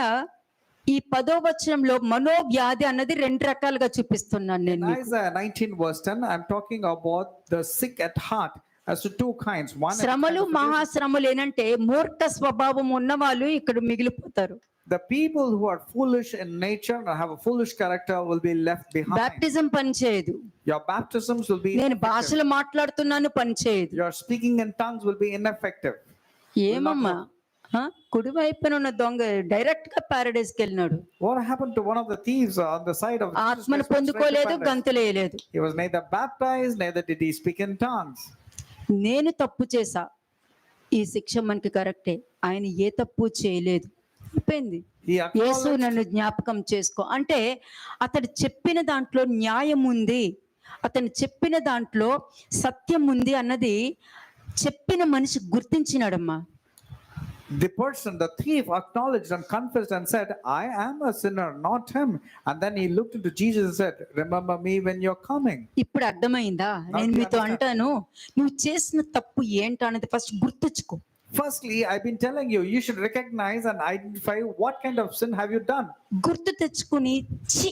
ఈ 10వ వచనంలో మనోవ్యాధి అన్నది 2 రకాలుగా చూపిస్తున్నాను నేను In మీకు. Isaiah 19 verse 10, I'm talking about the sick at heart as to two kinds. One, శ్రమలు మహాశ్రమలు ఏంటంటే మూర్ఖ స్వభావం ఉన్న వాళ్ళు ఇక్కడ మిగిలిపోతారు. the people who are foolish in nature and have a foolish character will be left behind. Baptism పనిచేయదు. Your baptisms will be నేను ineffective. భాషలు మాట్లాడుతున్నాను పనిచేయదు. Your speaking in tongues will be ineffective. ఏమమ్మా కుడి వైపున ఉన్న దొంగ డైరెక్ట్ గా పారడైజ్ కి వెళ్ళినాడు. What happened to one of the thieves on the side of Jesus ఆత్మను Christ went straight to పొందుకోలేదు, paradise? గంతులేయలేదు. He was neither baptized, neither did he speak in tongues. నేను తప్పు చేశా, ఈ శిక్ష మనకి కరెక్టే. ఆయన ఏ తప్పు చేయలేదు. అయిపోయింది. He యేసు acknowledged, నన్ను జ్ఞాపకం చేసుకో అంటే అతడు చెప్పిన దాంట్లో న్యాయం ఉంది, అతను చెప్పిన దాంట్లో సత్యం ఉంది అన్నది చెప్పిన మనిషి గుర్తించినాడమ్మా. the person, the thief, acknowledged and confessed and said, I am a sinner, not him. And then he looked into Jesus and said, remember me when you're coming. ఇప్పుడు అర్థమైందా? నేను you మీతో understand? అంటాను, నువ్వు చేసిన తప్పు ఏంటనేది ఫస్ట్ గుర్తుంచుకో. Firstly, I've been telling you, you should recognize and identify what kind of sin have you done. గుర్తు తెచ్చుకుని ఛీ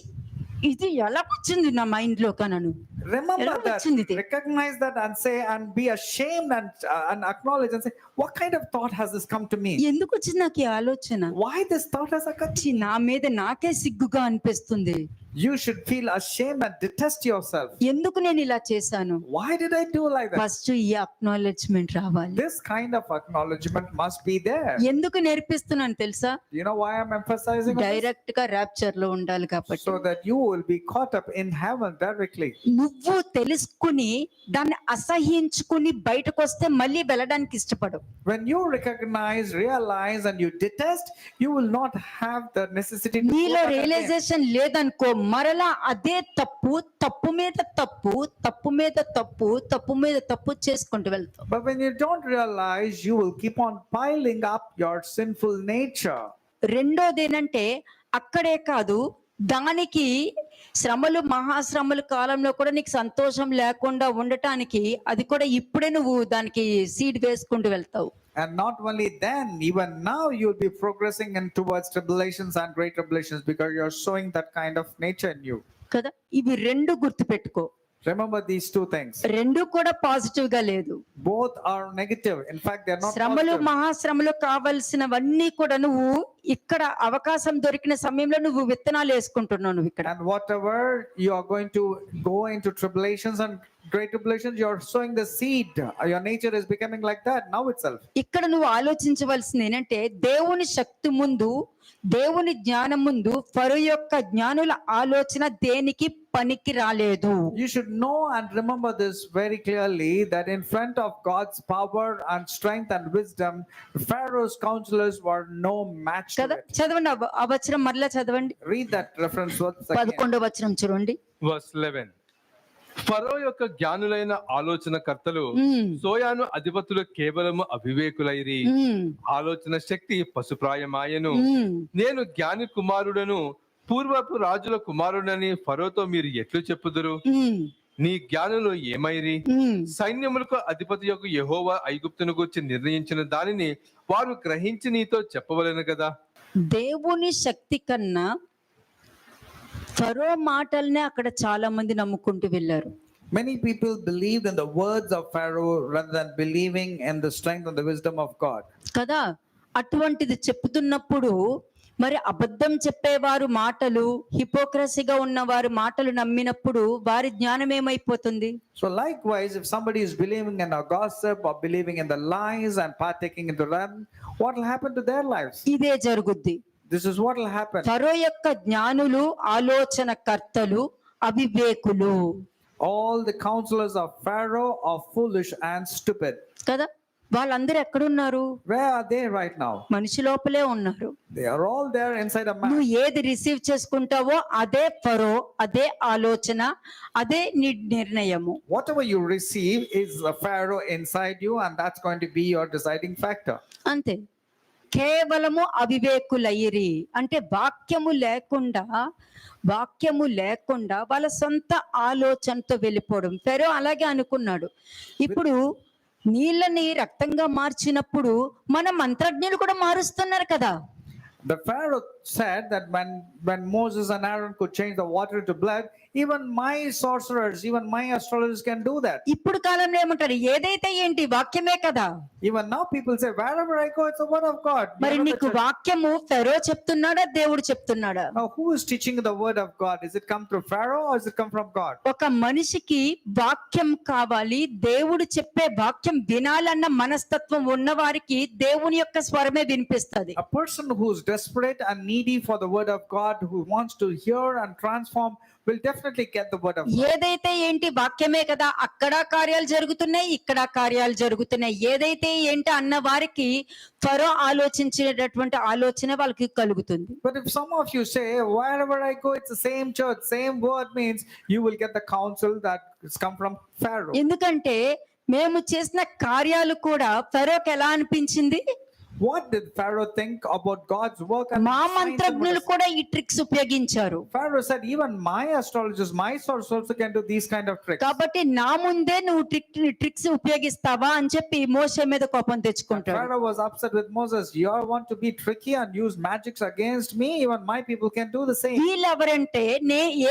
ఇది ఎలా వచ్చింది నా మైండ్ లో కనను. Remember ఎలా that, వచ్చింది ఇది? recognize that and say and be ashamed and acknowledge and say, what kind of thought has this come to me? ఎందుకు వచ్చింది నాకు ఈ ఆలోచన? Why this thought has occurred? ఛీ, నా మీద నాకే సిగ్గుగా అనిపిస్తుంది. You should feel ashamed and detest yourself. ఎందుకు నేను ఇలా చేశాను? Why did I do like that? First ఈ అక్నాలెడ్జ్మెంట్ రావాలి. This kind of acknowledgement must be there. ఎందుకు నేర్పిస్తున్నాను తెలుసా? You know why I'm emphasizing on this? Direct గా ర్యాప్చర్ లో ఉండాలి కాబట్టి. So that you will be caught up in heaven directly. నువ్వు తెలుసుకుని దాన్ని అసహ్యించుకుని బయటకు వస్తే మళ్ళీ వెళ్ళడానికి ఇష్టపడవు. When you recognize, realize, and you detest, you will not have the necessity to go నీలో back again. రియలైజేషన్ లేదనుకో, మరలా అదే తప్పు, తప్పు మీద తప్పు, తప్పు మీద తప్పు, తప్పు మీద తప్పు చేసుకుంటూ వెళ్తావు. But when you don't realize, you will keep on piling up your sinful nature. రెండోది ఏంటంటే అక్కడే కాదు, దానికి శ్రమలు మహాశ్రమల కాలంలో కూడా నీకు సంతోషం లేకుండా ఉండటానికి అది కూడా ఇప్పుడే నువ్వు దానికి సీడ్ వేసుకుంటూ వెళ్తావు. And not only then, even now you'll be progressing in towards tribulations and great tribulations because you're showing that kind of nature in you. కదా, ఇవి 2 గుర్తుపెట్టుకో. Remember these two things. 2 కూడా పాజిటివ్ గా లేదు. Both are negative. In fact, they're not శ్రమలు positive. మహాశ్రమలు కావలసినవన్నీ కూడా నువ్వు ఇక్కడ అవకాశం దొరికిన సమయంలో నువ్వు విత్తనాలు వేసుకుంటున్నావు నువ్వు ఇక్కడ. And whatever you are going to go into tribulations and great tribulations, you're sowing the seed. Your nature is becoming like that now itself. ఇక్కడ నువ్వు ఆలోచించవలసింది ఏంటంటే దేవుని శక్తి ముందు, దేవుని జ్ఞానం ముందు ఫరో యొక్క జ్ఞానుల ఆలోచన దేనికి పనికి రాలేదు. You should know and remember this very clearly that in front of God's power and strength and wisdom, Pharaoh's counselors were no match to కదా, it. చదవండి ఆ వచనం మరలా చదవండి. Read that reference once again. 11వ వచనం చూడండి. వర్స్ 11. ఫరో యొక్క జ్ఞానులైన ఆలోచనకర్తలు మ్మ్. సోయాను అధిపతులు కేవలము అవివేకులైరి, ఉమ్, ఆలోచన శక్తి పశుప్రాయమాయను. ఉమ్. నేను జ్ఞాని కుమారుడను, పూర్వపు రాజుల కుమారుడని ఫరోతో మీరు ఎట్లు చెప్పుదురు? నీ జ్ఞానులు ఏమైరి? ఉమ్. సైన్యములకు అధిపతి యొక్క యెహోవా ఐగుప్తును గురించి నిర్ణయించిన దానిని వారు గ్రహించి నీతో చెప్పవలెను కదా. దేవుని శక్తి కన్నా ఫరో మాటల్నే అక్కడ చాలా మంది నమ్ముకుంటూ వెళ్ళారు. Many people believed in the words of Pharaoh rather than believing in the strength and the wisdom of God. కదా, అటువంటిది చెప్తున్నప్పుడు మరి అబద్ధం చెప్పేవారు మాటలు, హిపోక్రసీగా ఉన్నవారు మాటలు నమ్మినప్పుడు వారి జ్ఞానం ఏమైపోతుంది? So likewise, if somebody is believing in a gossip or believing in the lies and partaking into them, what will happen to their lives? ఇదే జరుగుద్ది. This is what will happen. ఫరో యొక్క జ్ఞానులు, ఆలోచనకర్తలు అవివేకులు. All the counselors of Pharaoh are foolish and stupid. కదా, వాళ్ళందరూ ఎక్కడున్నారు? Where are they right now? మనిషి లోపలే ఉన్నారు. They are all there inside a man. నువ్వు ఏది రిసీవ్ చేసుకుంటావో అదే ఫరో, అదే ఆలోచన, అదే నీ నిర్ణయము. Whatever you receive is a Pharaoh inside you, and that's going to be your deciding factor. అంతే. కేవలము అవివేకులయ్యిరి అంటే వాక్యము లేకుండా వాళ్ళ సొంత ఆలోచనతో వెళ్ళిపోవడం. ఫెరో అలాగే అనుకున్నాడు. ఇప్పుడు నీళ్ళని రక్తంగా మార్చినప్పుడు మన మంత్రజ్ఞులు కూడా మారుస్తున్నారు కదా. The Pharaoh said that when Moses and Aaron could change the water into blood, even my sorcerers, even my astrologers can do that. ఇప్పుడు కాలంలో ఏమంటారు? ఏదైతే ఏంటి, వాక్యమే కదా. Even now people say, wherever I go, it's the word of God. మరి నీకు వాక్యము ఫెరో చెప్తున్నాడా, దేవుడు చెప్తున్నాడా? Now who is teaching the word of God? Is it come through Pharaoh or is it come from God? ఒక మనిషికి వాక్యం కావాలి, దేవుడు చెప్పే వాక్యం వినాలన్న మనస్తత్వం ఉన్న వారికి దేవుని యొక్క స్వరమే వినిపిస్తుంది. A person who's desperate and needy for the word of God, who wants to hear and transform, will definitely get the word of God. ఏదైతే ఏంటి, వాక్యమే కదా. అక్కడ కార్యాలు జరుగుతున్నాయి, ఇక్కడ కార్యాలు జరుగుతున్నాయి. ఏదైతే ఏంటి అన్న వారికి ఫరో ఆలోచించేటటువంటి ఆలోచన వాళ్ళకి కలుగుతుంది. But if some of you say, wherever I go, it's the same church, same word, means you will get the counsel that has come from Pharaoh. ఎందుకంటే మేము చేసిన కార్యాలు కూడా ఫరోకి ఎలా అనిపించింది? What did Pharaoh think about God's work? And మా signs and మంత్రజ్ఞులు wonders? కూడా ఈ ట్రిక్స్ ఉపయోగించారు. Pharaoh said, even my astrologers, my sorcerers also can do these kind of tricks. కాబట్టి నా ముందే నువ్వు ట్రిక్స్ ఉపయోగిస్తావా అని చెప్పి మోషే మీద కోపం తెచ్చుకుంటాడు. Pharaoh was upset with Moses. You all want to be tricky and use magics against me? Even my people can do the same. వీళ్ళు ఎవరంటే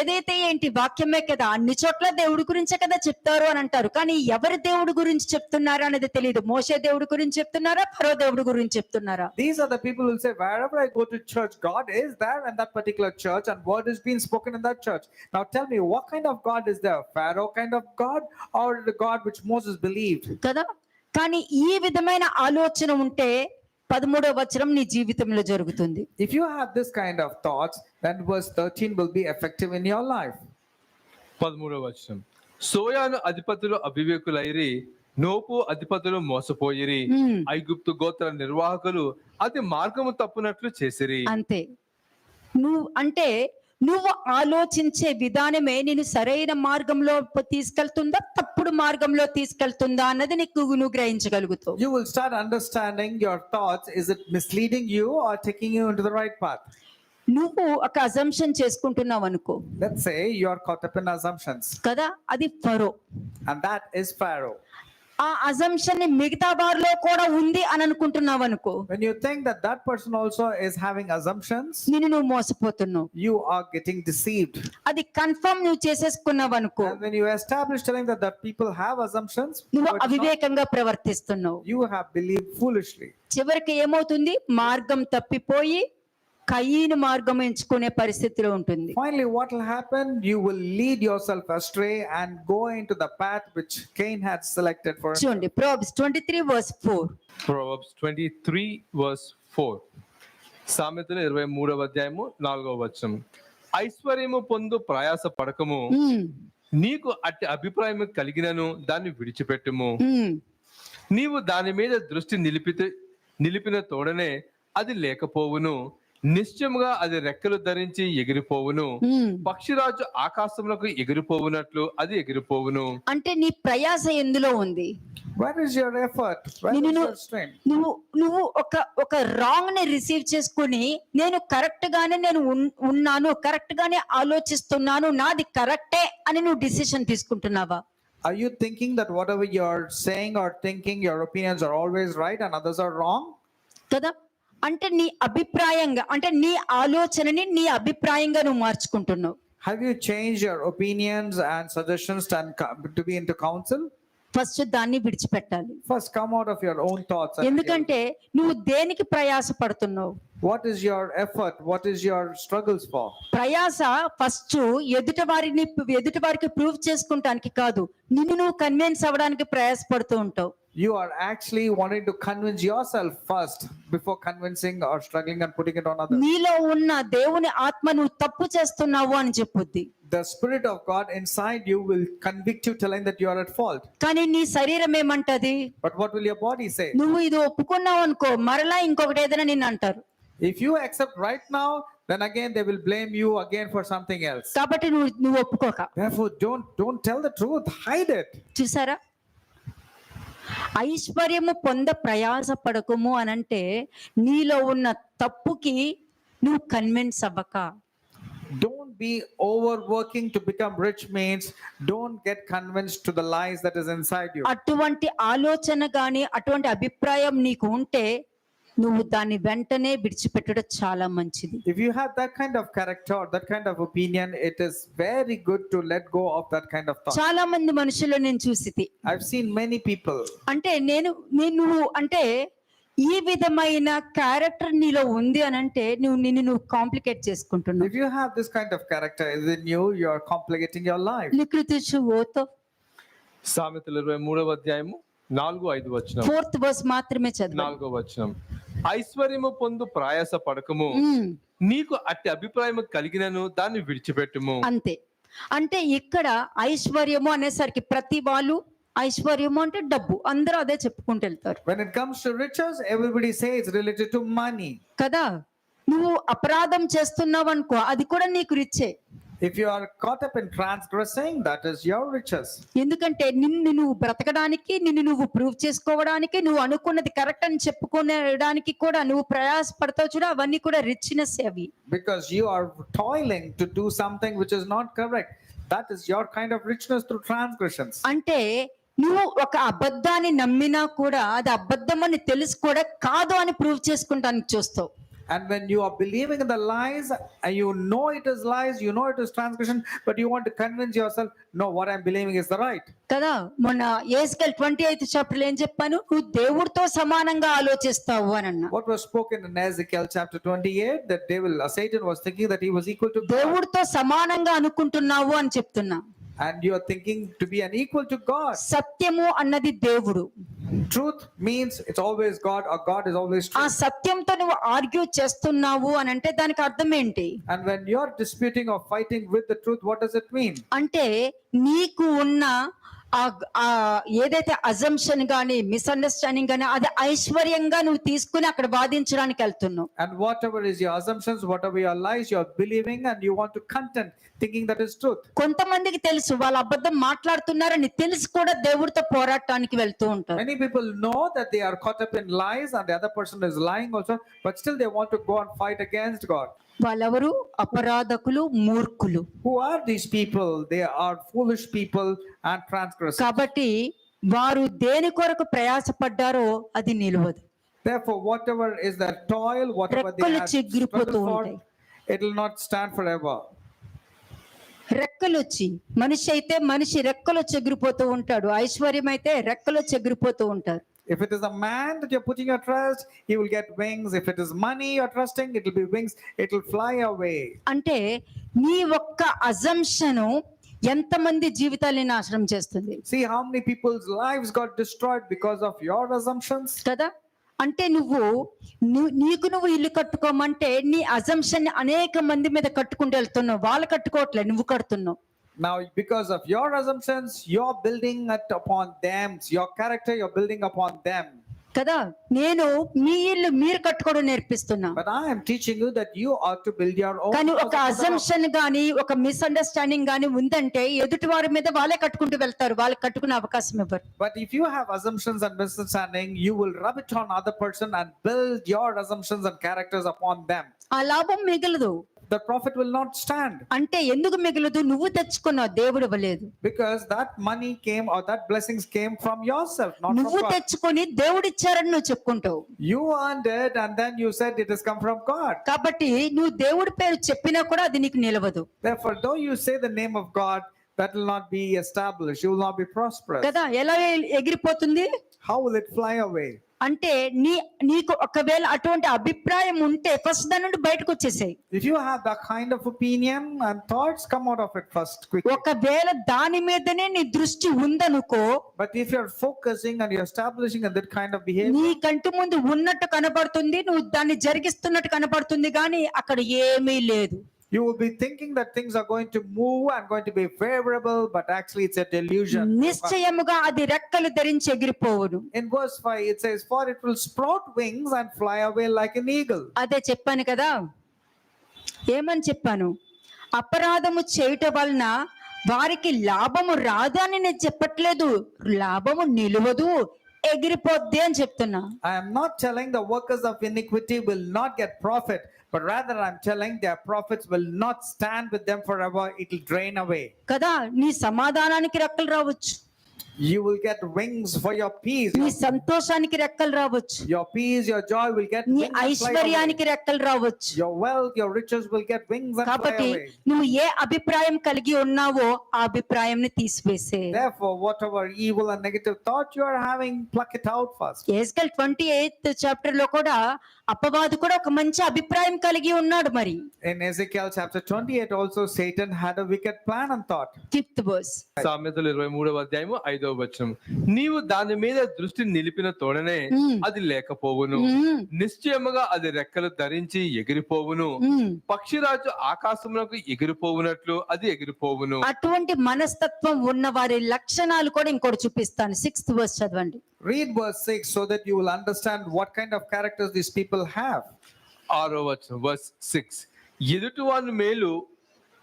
ఏదైతే ఏంటి, వాక్యమే కదా. అన్ని చోట్ల దేవుడి గురించే కదా చెప్తారు అని అంటారు. కానీ ఎవరి దేవుడి గురించి చెప్తున్నారు అనేది తెలియదు. మోషే దేవుడి గురించి చెప్తున్నారా, ఫరో దేవుడి గురించి చెప్తున్నారా? These are the people who will say, wherever I go to church, God is there in that particular church and word is being spoken in that church. Now tell me, what kind of God is there? Pharaoh kind of God or the God which Moses believed? కదా. కానీ ఈ విధమైన ఆలోచన ఉంటే 13వ వచనం నీ జీవితంలో జరుగుతుంది. If you have this kind of thoughts, then verse 13 will be effective in your life. 13వ వచనం. సోయాను అధిపతులు అవివేకులైరి, నోపు అధిపతులు మోసపోయిరి, ఐగుప్తు గోత్ర నిర్వాహకులు అది మార్గము తప్పునట్లు చేసిరి. అంతే. నువ్వు ఆలోచించే విధానమే నేను సరైన మార్గంలో తీసుకెళ్తుందా, తప్పుడు మార్గంలో తీసుకెళ్తుందా అన్నది నువ్వు గ్రహించగలుగుతావు. You will start understanding your thoughts. Is it misleading you or taking you into the right path? నువ్వు ఒక అజంప్షన్ చేసుకుంటున్నావు అనుకో. Let's say you are caught up in assumptions. కదా, అది ఫరో. And that is Pharaoh. ఆ అజంప్షన్ మిగతా వారిలో కూడా ఉంది అని అనుకుంటున్నావు అనుకో. When you think that that person also is having assumptions, నువ్వు మోసపోతున్నావు. you are getting deceived. అది కన్ఫర్మ్ నువ్వు చేసేసుకున్నావు అనుకో. And when you establish telling that people have assumptions, నువ్వు అవివేకంగా ప్రవర్తిస్తున్నావు. you have believed foolishly. చివరికి ఏమవుతుంది? మార్గం తప్పిపోయి కయీను మార్గం ఎంచుకునే పరిస్థితిలో ఉంటుంది. Finally, what will happen? You will lead yourself astray and go into the path which Cain had selected for himself. చూడండి, Proverbs 23 verse 4. Proverbs 23 verse 4. సామెతలు 23వ అధ్యాయము 4వ వచనం. ఐశ్వర్యము పొందు ప్రయాస పడకము, నీకు అట్టి అభిప్రాయం కలిగినను దాన్ని విడిచిపెట్టుము. నీవు దాని మీద దృష్టి నిలిపిన తోడనే అది లేకపోవును, నిశ్చయముగా అది రెక్కలు ధరించి ఎగిరిపోవును, పక్షిరాజు ఆకాశంలోకి ఎగిరిపోవునట్లు అది ఎగిరిపోవును. అంటే నీ ప్రయాస ఎందులో ఉంది? Where is your effort? Where is నిన్ను your strength? నువ్వు నువ్వు ఒక రాంగ్ ని రిసీవ్ చేసుకుని నేను కరెక్ట్ గానే నేను ఉన్నాను, కరెక్ట్ గానే ఆలోచిస్తున్నాను, నాది కరెక్టే అని నువ్వు decision తీసుకుంటున్నావా? Are you thinking that whatever you're saying or thinking, your opinions are always right and others are wrong? కదా, అంటే నీ అభిప్రాయంగా, అంటే నీ ఆలోచనని నీ అభిప్రాయంగా నువ్వు మార్చుకుంటున్నావు. Have you changed your opinions and suggestions to be into counsel? First దాన్ని విడిచిపెట్టాలి. First, come out of your own thoughts. And ఎందుకంటే నువ్వు దేనికి ప్రయాస పడుతున్నావు? what is your effort? What is your struggles for? ప్రయాస ఫస్ట్ ఎదుటి వారికి ప్రూవ్ చేసుకుంటానికి కాదు, నిన్ను నువ్వు కన్విన్స్ అవ్వడానికి ప్రయాస పడుతూ ఉంటావు. You are actually wanting to convince yourself first before convincing or struggling and putting it on others. నీలో ఉన్న దేవుని ఆత్మ నువ్వు తప్పు చేస్తున్నావు అని చెప్పుద్ది. The Spirit of God inside you will convict you, telling that you are at fault. కానీ నీ శరీరం ఏమంటది? But what will your body say? నువ్వు ఇది ఒప్పుకున్నావు అనుకో, మరలా ఇంకొకటి ఏదైనా నిన్ను అంటారు. If you accept right now, then again they will blame you again for something else. కాబట్టి నువ్వు ఒప్పుకోక. Therefore, don't tell the truth, hide it. చూసారా, ఐశ్వర్యము ప్రయాస పడకము అనంటే నీలో ఉన్న తప్పుకి నువ్వు కన్విన్స్ అవ్వక. Don't be overworking to become rich means don't get convinced to the lies that is inside you. అటువంటి ఆలోచన గాని అటువంటి అభిప్రాయం నీకు ఉంటే నువ్వు దాన్ని వెంటనే విడిచిపెట్టడం చాలా మంచిది. If you have that kind of character or that kind of opinion, it is very good to let go of that kind of thought. చాలా మంది మనుషులు నేను చూసితి. I've seen many people. అంటే నువ్వు అంటే ఈ విధమైన క్యారెక్టర్ నీలో ఉంది అని అంటే నిన్ను కాంప్లికేట్ చేసుకుంటున్నావు. If you have this kind of character in you, you are complicating your life. లిఖితు ఓతో సామెతలు 23వ అధ్యాయము 4-5 వచనం. 4th verse మాత్రమే చదువు. 4వ వచనం. ఐశ్వర్యము పొందు ప్రయాస పడకము, నీకు అట్టి అభిప్రాయం కలిగినను దాన్ని విడిచిపెట్టుము. అంతే. అంటే ఇక్కడ ఐశ్వర్యము అనేసరికి ప్రతి వాళ్ళు ఐశ్వర్యము అంటే డబ్బు, అందరూ అదే చెప్పుకుంటూ వెళ్తారు. When it comes to riches, everybody says it's related to money. కదా, నువ్వు అపరాధం చేస్తున్నావు అనుకో, అది కూడా నీకు రిచ్చే. If you are caught up in transgressing, that is your riches. ఎందుకంటే నిన్ను నువ్వు బ్రతకడానికి, నిన్ను నువ్వు ప్రూవ్ చేసుకోవడానికి, నువ్వు అనుకున్నది కరెక్ట్ అని చెప్పుకోవడానికి కూడా నువ్వు ప్రయాస పడతావు చూడ, అవన్నీ కూడా రిచ్నెస్ అవి. Because you are toiling to do something which is not correct. That is your kind of richness through transgressions. అంటే నువ్వు ఒక అబద్ధాన్ని నమ్మినా కూడా అది అబద్ధం అని తెలుసు కూడా కాదు అని ప్రూవ్ చేసుకుంటానికి చూస్తావు. And when you are believing in the lies, and you know it is lies, you know it is transgression, but you want to convince yourself, no, what I'm believing is the right. కదా, మొన్న Ezekiel 28th chapter ఏం చెప్పాను, నువ్వు దేవుడితో సమానంగా ఆలోచిస్తావు అని అన్నా. What was spoken in Ezekiel chapter 28, that Satan was thinking that he was equal to God. దేవుడితో సమానంగా అనుకుంటున్నావు అని చెప్తున్నా. And you are thinking to be an equal to God. సత్యము అన్నది దేవుడు. Truth means it's always God, or God is always ఆ true. సత్యంతో నువ్వు ఆర్గ్యూ చేస్తున్నావు అని అంటే దానికి అర్థం ఏంటి? And when you're disputing or fighting with the truth, what does it mean? అంటే నీకు ఉన్న ఏదైతే అజంప్షన్ గానీ మిస్అండర్స్టాండింగ్ గానీ అది ఐశ్వర్యంగా నువ్వు తీసుకుని అక్కడ వాదించడానికి వెళ్తున్నావు. And whatever is your assumptions, whatever your lies, you're believing and you want to contend thinking that is truth. కొంతమందికి తెలుసు వాళ్ళు అబద్ధం మాట్లాడుతున్నారని తెలిసి కూడా దేవుడితో పోరాటానికి వెళ్తూ ఉంటారు. Many people know that they are caught up in lies and the other person is lying also, but still they want to go and fight against God. వాళ్ళెవరు? అపరాధకులు, మూర్ఖులు. Who are these people? They are foolish people and transgressors. కాబట్టి వారు దేని కొరకు ప్రయాసపడ్డారో అది నిలవదు. Therefore, whatever is their toil, whatever they రెక్కలు have చిగిరిపోతూ struggled for, ఉంటాయి. it will not stand forever. రెక్కలు వచ్చి మనిషి రెక్కలు చెగిరిపోతూ ఉంటాడు, ఐశ్వర్యం అయితే రెక్కలు చెగిరిపోతూ ఉంటారు. If it is a man that you're putting your trust, he will get wings. If it is money you're trusting, it will be wings. It will fly away. అంటే నీ ఒక్క అజంప్షన్ ఎంతమంది జీవితాలని నాశనం చేస్తుంది. See how many people's lives got destroyed because of your assumptions. కదా, అంటే నీకు ఇల్లు కట్టుకోమంటే నీ అజంప్షన్ అనేక మంది మీద కట్టుకుంటూ వెళ్తున్నావు, వాళ్ళు కట్టుకోవట్లే, నువ్వు కడుతున్నావు. Now, because of your assumptions, you're building it upon them. Your character, you're building upon them. కదా, నేను మీ ఇల్లు మీరు కట్టుకోవడం నేర్పిస్తున్నా. But I am teaching you that you ought to build your own కానీ house ఒక upon the rock. అజంప్షన్ గాని ఒక misunderstanding గాని ఉందంటే ఎదుటి వారి మీద వాళ్ళే కట్టుకుంటూ వెళ్తారు, వాళ్ళకి కట్టుకునే అవకాశం ఇవ్వరు. But if you have assumptions and misunderstanding, you will rub it on other person and build your assumptions and characters upon them. ఆ లాభం మిగలదు. The profit will not stand, అంటే ఎందుకు మిగలదు? నువ్వు తెచ్చుకున్నావు, దేవుడు ఇవ్వలేదు. because that money came or that blessings came from yourself, not from నువ్వు God. తెచ్చుకొని దేవుడిచ్చారని నువ్వు చెప్పుకుంటావు. You earned it and then you said it has come from God. కాబట్టి నువ్వు దేవుడి పేరు చెప్పినా కూడా అది నీకు నిలవదు Therefore, though you say the name of God, that will not be established. You will not be prosperous. కదా. ఎలా ఎగిరిపోతుంది How will it fly away? అంటే నీకు ఒకవేళ అటువంటి అభిప్రాయం ఉంటే ఫస్ట్ దాని నుండి బయటకు వచ్చేసాయి. If you have that kind of opinion and thoughts, come out of it first quickly. ఒకవేళ దాని మీదనే నీ దృష్టి ఉందనుకో, But if you're focusing and you're establishing in that kind of behavior, నీ కంటి ముందు ఉన్నట్టు కనబడుతుంది, నువ్వు దాన్ని జరిగిస్తున్నట్టు కనబడుతుంది, కానీ అక్కడ ఏమీ లేదు. you will be thinking that things are going to move and going to be favorable, but actually it's a delusion. నిశ్చయముగా అది రెక్కలు ధరించి ఎగిరిపోవును. In verse 5, it says, for it will sprout wings and fly away like an eagle. అదే చెప్పాను కదా. ఏమని చెప్పాను? అపరాధము చేయటం వలన వారికి లాభము రాదు అని నేను చెప్పట్లేదు, లాభము నిలవదు, ఎగిరిపోద్ది అని చెప్తున్నా. I am not telling the workers of iniquity will not get profit, but rather I'm telling their profits will not stand with them forever. It will drain away. కదా, నీ సమాధానానికి రెక్కలు రావచ్చు, You will get wings for your peace. నీ సంతోషానికి రెక్కలు రావచ్చు, Your peace, your joy will get నీ wings and fly away. ఐశ్వర్యానికి రెక్కలు రావచ్చు. Your wealth, your riches will get wings and fly కాబట్టి away. నువ్వు ఏ అభిప్రాయం కలిగి ఉన్నావో ఆ అభిప్రాయంని తీసివేసే. Therefore, whatever evil and negative thought you are having, pluck it out first. Ezekiel 28th chapter లో కూడా అపవాది కూడా ఒక మంచి అభిప్రాయం కలిగి ఉన్నాడు. మరి In Ezekiel chapter 28 also, Satan had a wicked plan and thought. 5th verse. సామెతలు 23వ అధ్యాయము 5వ వచనం, నీవు దాని మీద దృష్టి నిలిపిన తోడనే అది లేకపోవును, నిశ్చయముగా అది రెక్కలు ధరించి ఎగిరిపోవును, పక్షిరాజు ఆకాశమునకు ఎగిరిపోవునట్లు అది ఎగిరిపోవును. అటువంటి మనస్తత్వం ఉన్న వారి లక్షణాలు కూడా ఇంకోటి చూపిస్తాను. 6th verse చదవండి. Read verse 6 so that you will understand what kind of characters these people have. 6వ వచనం verse 6, ఎదుటివాని మేలు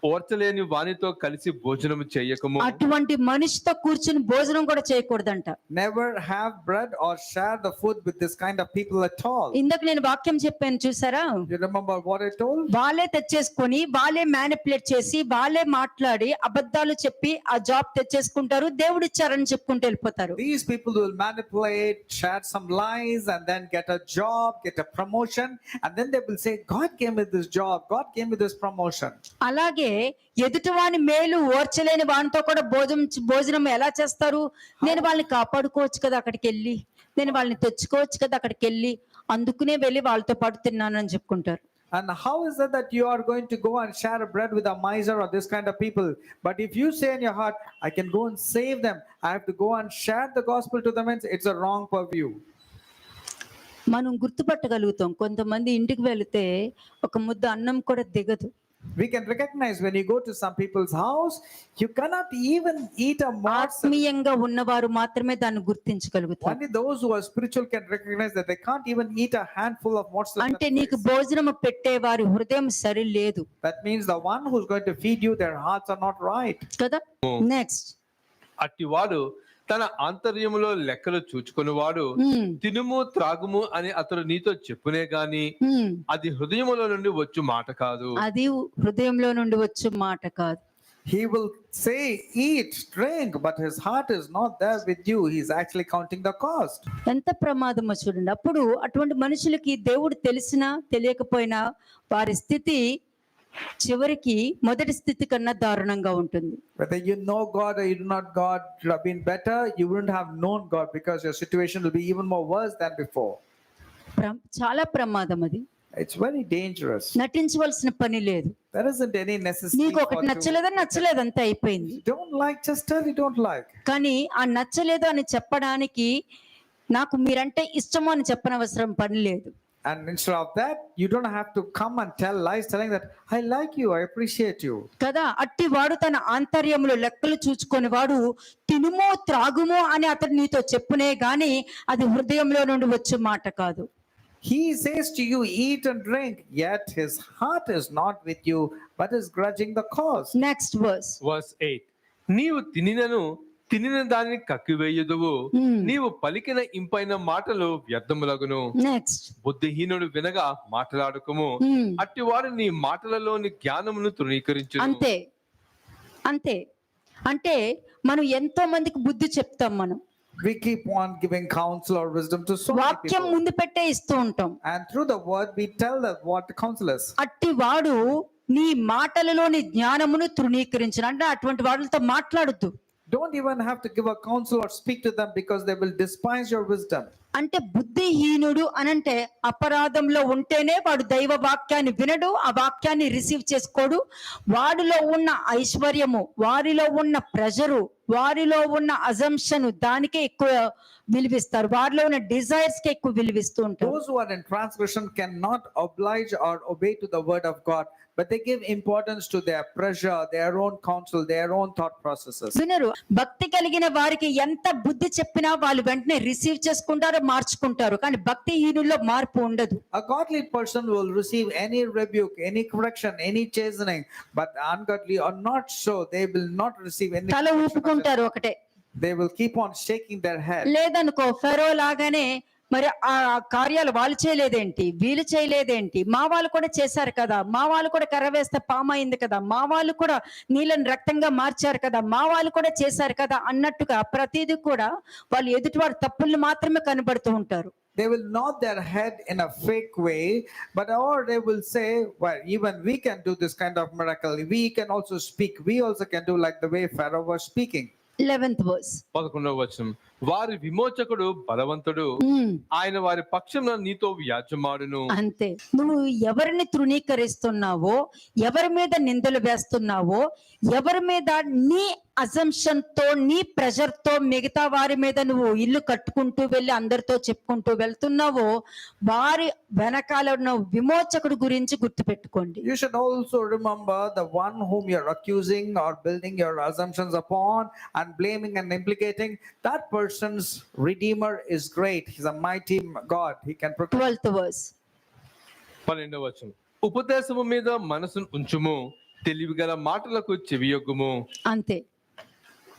ఓర్చలేని వానితో కలిసి భోజనము చేయకము. అటువంటి మనిషితో కూర్చుని భోజనం కూడా చేయకూడదంట. Never have bread or share the food with this kind of people at all. ఇందాక నేను వాక్యం చెప్పాను చూసారా? You remember what I told? వాళ్ళే తెచ్చేసుకొని, వాళ్ళే మ్యానిపులేట్ చేసి, వాళ్ళే మాట్లాడి అబద్ధాలు చెప్పి ఆ జాబ్ తెచ్చేసుకుంటారు, దేవుడు ఇచ్చారని చెప్పుకుంటూ వెళ్ళిపోతారు. These people will manipulate, share some lies, and then get a job, get a promotion, and then they will say, God gave me this job, God gave me this promotion. అలాగే ఎదుటివాని మేలు ఓర్చలేని వానితో కూడా భోజనం ఎలా చేస్తారు? నేను వాళ్ళని కాపాడుకోవచ్చు కదా అక్కడికి వెళ్ళి, నేను వాళ్ళని తెచ్చుకోవచ్చు కదా అక్కడికి వెళ్ళి, అందుకునే వెళ్ళి వాళ్ళతో పాటు తిన్నాను అని చెప్పుకుంటారు. And how is it that you are going to go and share a bread with a miser or this kind of people? But if you say in your heart, I can go and save them, I have to go and share the gospel to them, it's a wrong purview. మనం గుర్తుపట్టగలుగుతాం, కొంతమంది ఇంటికి వెళితే ఒక ముద్ద అన్నం కూడా దిగదు. We can recognize when you go to some people's house, you cannot even eat a morsel. ఆత్మీయంగా ఉన్నవారు మాత్రమే దాన్ని గుర్తించగలుగుతారు. Only those who are spiritual can recognize that they can't even eat a handful of morsel. అంటే నీకు భోజనం పెట్టే వారి హృదయం సరి లేదు That means the one who's going to feed you, their hearts are not right. కదా. నెక్స్ట్, అట్టివాడు తన ఆంతర్యములో లెక్కలు చూచుకునేవాడు, తినుము త్రాగుము అని అతడు నీతో చెప్పునే గాని అది హృదయములో నుండి వచ్చు మాట కాదు. అది హృదయంలో నుండి వచ్చు మాట కాదు. He will say, eat, drink, but his heart is not there with you. He's actually counting the cost. ఎంత ప్రమాదమో చూడండి. అప్పుడు అటువంటి మనుషులకి దేవుడు తెలిసినా తెలియకపోయినా వారి స్థితి చివరికి మొదటి స్థితి కన్నా దారుణంగా ఉంటుంది. Whether you know God or you do not God, you have been better, you wouldn't have known God because your situation will be even more worse than before. చాలా ప్రమాదం అది. It's very dangerous. నటించవలసిన పని లేదు. There isn't any necessity. నీకు ఒకటి నచ్చలేదు అంతే అయిపోయింది. Don't like, just tell you don't like. కానీ ఆ నచ్చలేదు అని చెప్పడానికి నాకు మీరంటే ఇష్టమో అని చెప్పనవసరం పని లేదు. And instead of that, you don't have to come and tell lies, telling that I like you, I appreciate you. కదా అట్టి వాడు తన ఆంతర్యములో లెక్కలు చూచుకొని వాడు తినుమో త్రాగుమో అని అతడు నీతో చెప్పునే గాని అది హృదయంలో నుండి వచ్చే మాట కాదు. He says to you, eat and drink, yet his heart is not with you, but is grudging the cause. Next verse. Verse 8. నీవు తినిన దానిని కక్కివేయుదువు, నీవు పలికిన ఇంపైన మాటలు వ్యర్థములగును. నెక్స్ట్. బుద్ధిహీనుడు వినగా మాట్లాడుకుము, అట్టివాడు నీ మాటలలోని జ్ఞానమును తృణీకరించు. అంతే అంతే. అంటే మనం ఎంతో మందికి బుద్ధి చెప్తాం, మనం We keep on giving counsel or wisdom to so many వాక్యం people. ముందు పెట్టే ఇస్తూ ఉంటాం. And through the word, we tell them what the counsel is. అట్టి వాడు నీ మాటలలోని జ్ఞానమును తృణీకరించిన, అంటే అటువంటి వాళ్ళతో మాట్లాడద్దు. Don't even have to give a counsel or speak to them, because they will despise your wisdom. అంటే బుద్ధిహీనుడు అనంటే అపరాధంలో ఉంటేనే వాడు దైవ వాక్యాన్ని వినడు, ఆ వాక్యాన్ని రిసీవ్ చేసుకోడు. వాడిలో ఉన్న ఐశ్వర్యము, వారిలో ఉన్న ప్రెజరు, వారిలో ఉన్న అజంప్షన్ దానికే ఎక్కువ విలువిస్తారు, వారిలో ఉన్న డిజైర్స్ కి ఎక్కువ విలువిస్తూ ఉంటారు. Those who are in transgression cannot oblige or obey to the word of God, but they give importance to their pleasure, their own counsel, their own thought processes. వినరు. భక్తి కలిగిన వారికి ఎంత బుద్ధి చెప్పినా వాళ్ళు వెంటనే రిసీవ్ చేసుకుంటారు, మార్చుకుంటారు. కానీ భక్తిహీనుల్లో మార్పు ఉండదు. A godly person will receive any rebuke, any correction, any chastening, but the ungodly are not so. They will not receive any తల ఊపుకుంటారు ఒకటే. They will keep on shaking their head. లేదనుకో ఫెరో లాగానే, మరి ఆ కార్యాలు వాళ్ళు చేయలేదేంటి, వీళ్ళు చేయలేదేంటి, మా వాళ్ళు కూడా చేశారు కదా, మా వాళ్ళు కూడా కర్ర వేస్తే పామైంది కదా, మా వాళ్ళు కూడా నీళ్ళని రక్తంగా మార్చారు కదా, మా వాళ్ళు కూడా చేశారు కదా అన్నట్టుగా ప్రతిదీ కూడా వాళ్ళు ఎదుటివారు తప్పుల్ని మాత్రమే కనబడుతూ ఉంటారు. They will nod their head in a fake way, but or they will say, well, even we can do this kind of miracle. We can also speak. We also can do like the way Pharaoh was speaking. 11th verse. 11వ వచనం. వారి విమోచకుడు బలవంతుడు, ఆయన వారి పక్షంలో నీతో వ్యాజ్యమాడును. అంతే. నువ్వు ఎవరిని తృణీకరిస్తున్నావో, ఎవరి మీద నిందలు వేస్తున్నావో, ఎవరి మీద నీ అజంప్షన్ తో, నీ ప్రెషర్ తో మిగతా వారి మీద నువ్వు ఇల్లు కట్టుకుంటూ వెళ్ళి అందరితో చెప్పుకుంటూ వెళ్తున్నావో, వారి వెనకాల ఉన్న విమోచకుడు గురించి గుర్తుపెట్టుకోండి. You should also remember the one whom you're accusing or building your assumptions upon and blaming and implicating. That person's redeemer is great. He's a mighty God. He can protect. 12th verse. 12వ వచనం. ఉపదేశము మీద మనసును ఉంచుము, తెలివిగల మాటలకు చెవియొగ్గుము. అంతే.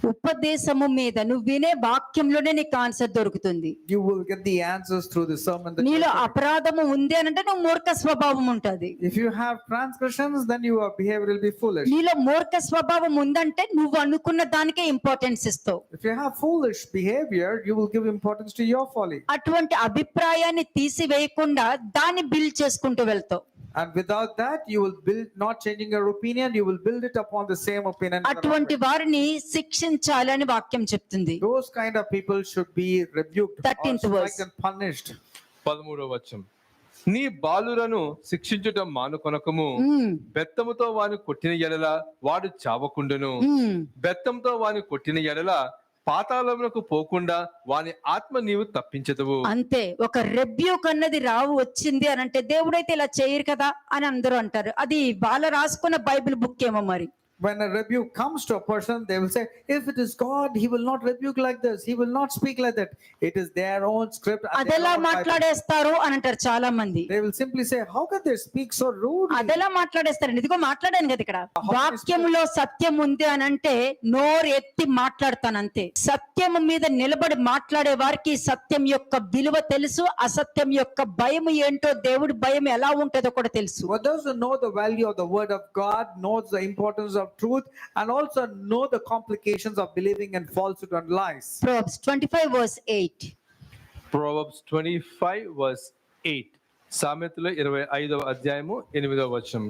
ఉపదేశము మీద, నువ్వు వినే వాక్యంలోనే నీకు ఆన్సర్ దొరుకుతుంది. You will get the answers through the sermon. that నీలో you're hearing. అపరాధము ఉంది అని అంటే నువ్వు మూర్ఖ స్వభావం ఉంటది. If you have transgressions, then your behavior will be foolish. నీలో మూర్ఖ స్వభావం ఉందంటే నువ్వు అనుకున్న దానికే ఇంపార్టెన్స్ ఇస్తావు. If you have foolish behavior, you will give importance to your folly. అటువంటి అభిప్రాయాన్ని తీసివేయకుండా దాన్ని బిల్డ్ చేసుకుంటూ వెళ్తావు. And without that, you will build, not changing your opinion, you will build it upon the same opinion. అటువంటి వారిని శిక్షించాలి అని వాక్యం చెప్తుంది. Those kind of people should be rebuked, 13th or verse. struck and punished. 13వ వచనం. నీ బాలులను శిక్షించుట మానుకొనకము, బెత్తముతో వాని కొట్టిన ఎడల వాడు చావకుండును, బెత్తంతో వాని కొట్టిన ఎడల పాతాళమునకు పోకుండా వాని ఆత్మ నీవు తప్పించదువు. అంతే. ఒక రెబ్యూక్ అన్నది వచ్చింది అని అంటే దేవుడైతే ఇలా చేయరు కదా అని అందరూ అంటారు. అది వాళ్ళ రాసుకున్న బైబిల్ బుక్ ఏమో మరి. When a rebuke comes to a person, they will say, if it is God, he will not rebuke like this, he will not speak like that. It is their own script and their అదెలా own Bible. మాట్లాడేస్తారు అని అంటారు చాలా మంది. They will simply say, how can they speak so rude? అదెలా మాట్లాడేస్తారు. ఇదిగో మాట్లాడాను కదా ఇక్కడ, వాక్యములో సత్యం ఉంది అని అంటే నోరు ఎత్తి మాట్లాడతాను అంతే. సత్యం మీద నిలబడి మాట్లాడే వారికి సత్యం యొక్క విలువ తెలుసు, అసత్యం యొక్క భయం ఏంటో, దేవుడి భయం ఎలా ఉంటుందో కూడా తెలుసు. For those who know the value of the word of God, knows the importance of truth, and also know the complications of believing in falsehood and lies. Proverbs 25 verse 8. Proverbs 25 verse 8. సామెతలు 25వ అధ్యాయము 8వ వచనం.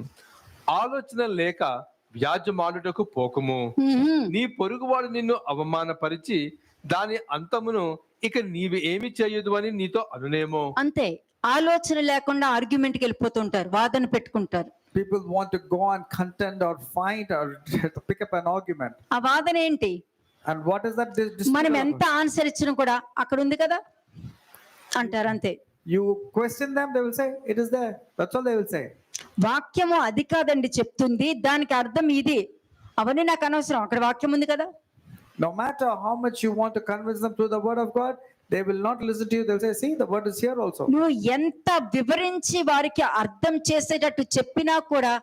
ఆలోచన లేక వ్యాజ్యమాడుటకు పోకుము, నీ పొరుగువాడు నిన్ను అవమానపరిచి దాని అంతమును ఇక నీవు ఏమి చేయదు అని నీతో అనునేమో. అంతే. ఆలోచన లేకుండా ఆర్గ్యుమెంట్ కి వెళ్ళిపోతుంటారు, వాదన పెట్టుకుంటారు. People want to go and contend or fight or to pick up an argument. ఆ వాదన ఏంటి? And what is that? మనం ఎంత ఆన్సర్ ఇచ్చినా కూడా అక్కడ ఉంది కదా అంటారు అంతే. You question them, they will say, it is there. That's all they will say. వాక్యము అది కాదండి చెప్తుంది, దానికి అర్థం ఇది. అవన్నీ నాకు అనవసరం, అక్కడ వాక్యం ఉంది కదా. No matter how much you want to convince them through the word of God, they will not listen to you. They'll say, see, the word is here also. నువ్వు ఎంత వివరించి వారికి అర్థం చేసేటట్టు చెప్పినా కూడా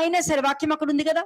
అయినా సరే వాక్యం అక్కడ ఉంది కదా.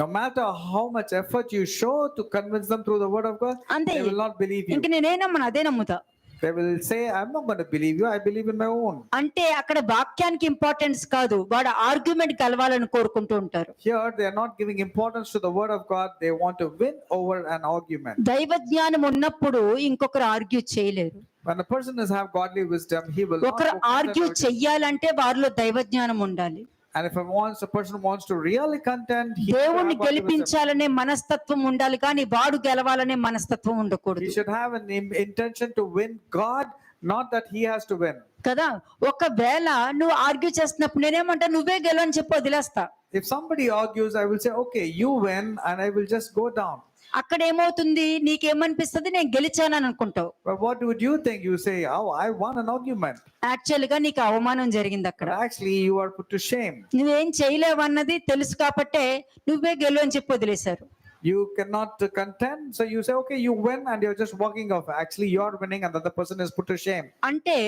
No matter how much effort you show to convince them through the word of God, అంతే, they will not believe you. ఇంక నేనే నమ్మను, అదే నమ్ముతా. They will say, I'm not going to believe you. I believe in my own. అంటే అక్కడ వాక్యానికి importance కాదు, వాడు ఆర్గ్యుమెంట్ కలవాలని కోరుకుంటూ ఉంటారు. Here, they are not giving importance to the word of God. They want to win over an argument. దైవ జ్ఞానం ఉన్నప్పుడు ఇంకొకరు ఆర్గ్యూ చేయలేరు. When a person has have godly wisdom, he will not ఒకరు focus on ఆర్గ్యూ that. చెయ్యాలంటే వారిలో దైవ జ్ఞానం ఉండాలి. And if a person wants to really contend, he should దేవుణ్ణి have godly wisdom. గెలిపించాలనే మనస్తత్వం ఉండాలి, కానీ వాడు గెలవాలనే మనస్తత్వం He ఉండకూడదు should have an intention to win God, not that he has to win. కదా. ఒకవేళ నువ్వు ఆర్గ్యూ చేస్తున్నప్పుడు నేనేమంటా, నువ్వే గెలు అని చెప్పి వదిలేస్తా. If somebody argues, I will say, okay, you win, and I will just go down. అక్కడ ఏమవుతుంది, నీకేమనిపిస్తుంది, నేను గెలిచానని అనుకుంటావు. But what would you think? You say, oh, I won an argument. Actual గా నీకు అవమానం జరిగింది అక్కడ. But actually, you are put to shame. నువ్వేం చేయలేవన్నది తెలుసు కాబట్టే నువ్వే గెలు అని చెప్పి వదిలేశారు. You cannot contend, so you say, okay, you win, and you're just walking off. Actually, you are winning, and the other person is put to shame. అంటే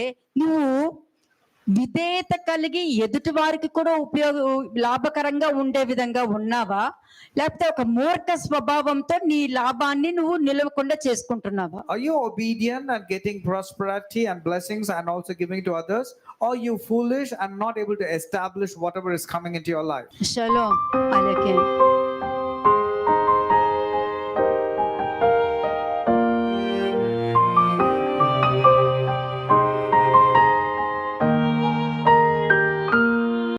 నువ్వు విధేయత కలిగి ఎదుటి వారికి కూడా లాభకరంగా ఉండే విధంగా ఉన్నావా, లేకపోతే ఒక మూర్ఖ స్వభావంతో నీ లాభాన్ని నువ్వు నిలవకుండా చేసుకుంటున్నావా? Are you obedient and getting prosperity and blessings and also giving to others? Or are you foolish and not able to establish whatever is coming into your life? Shalom అలైకుం.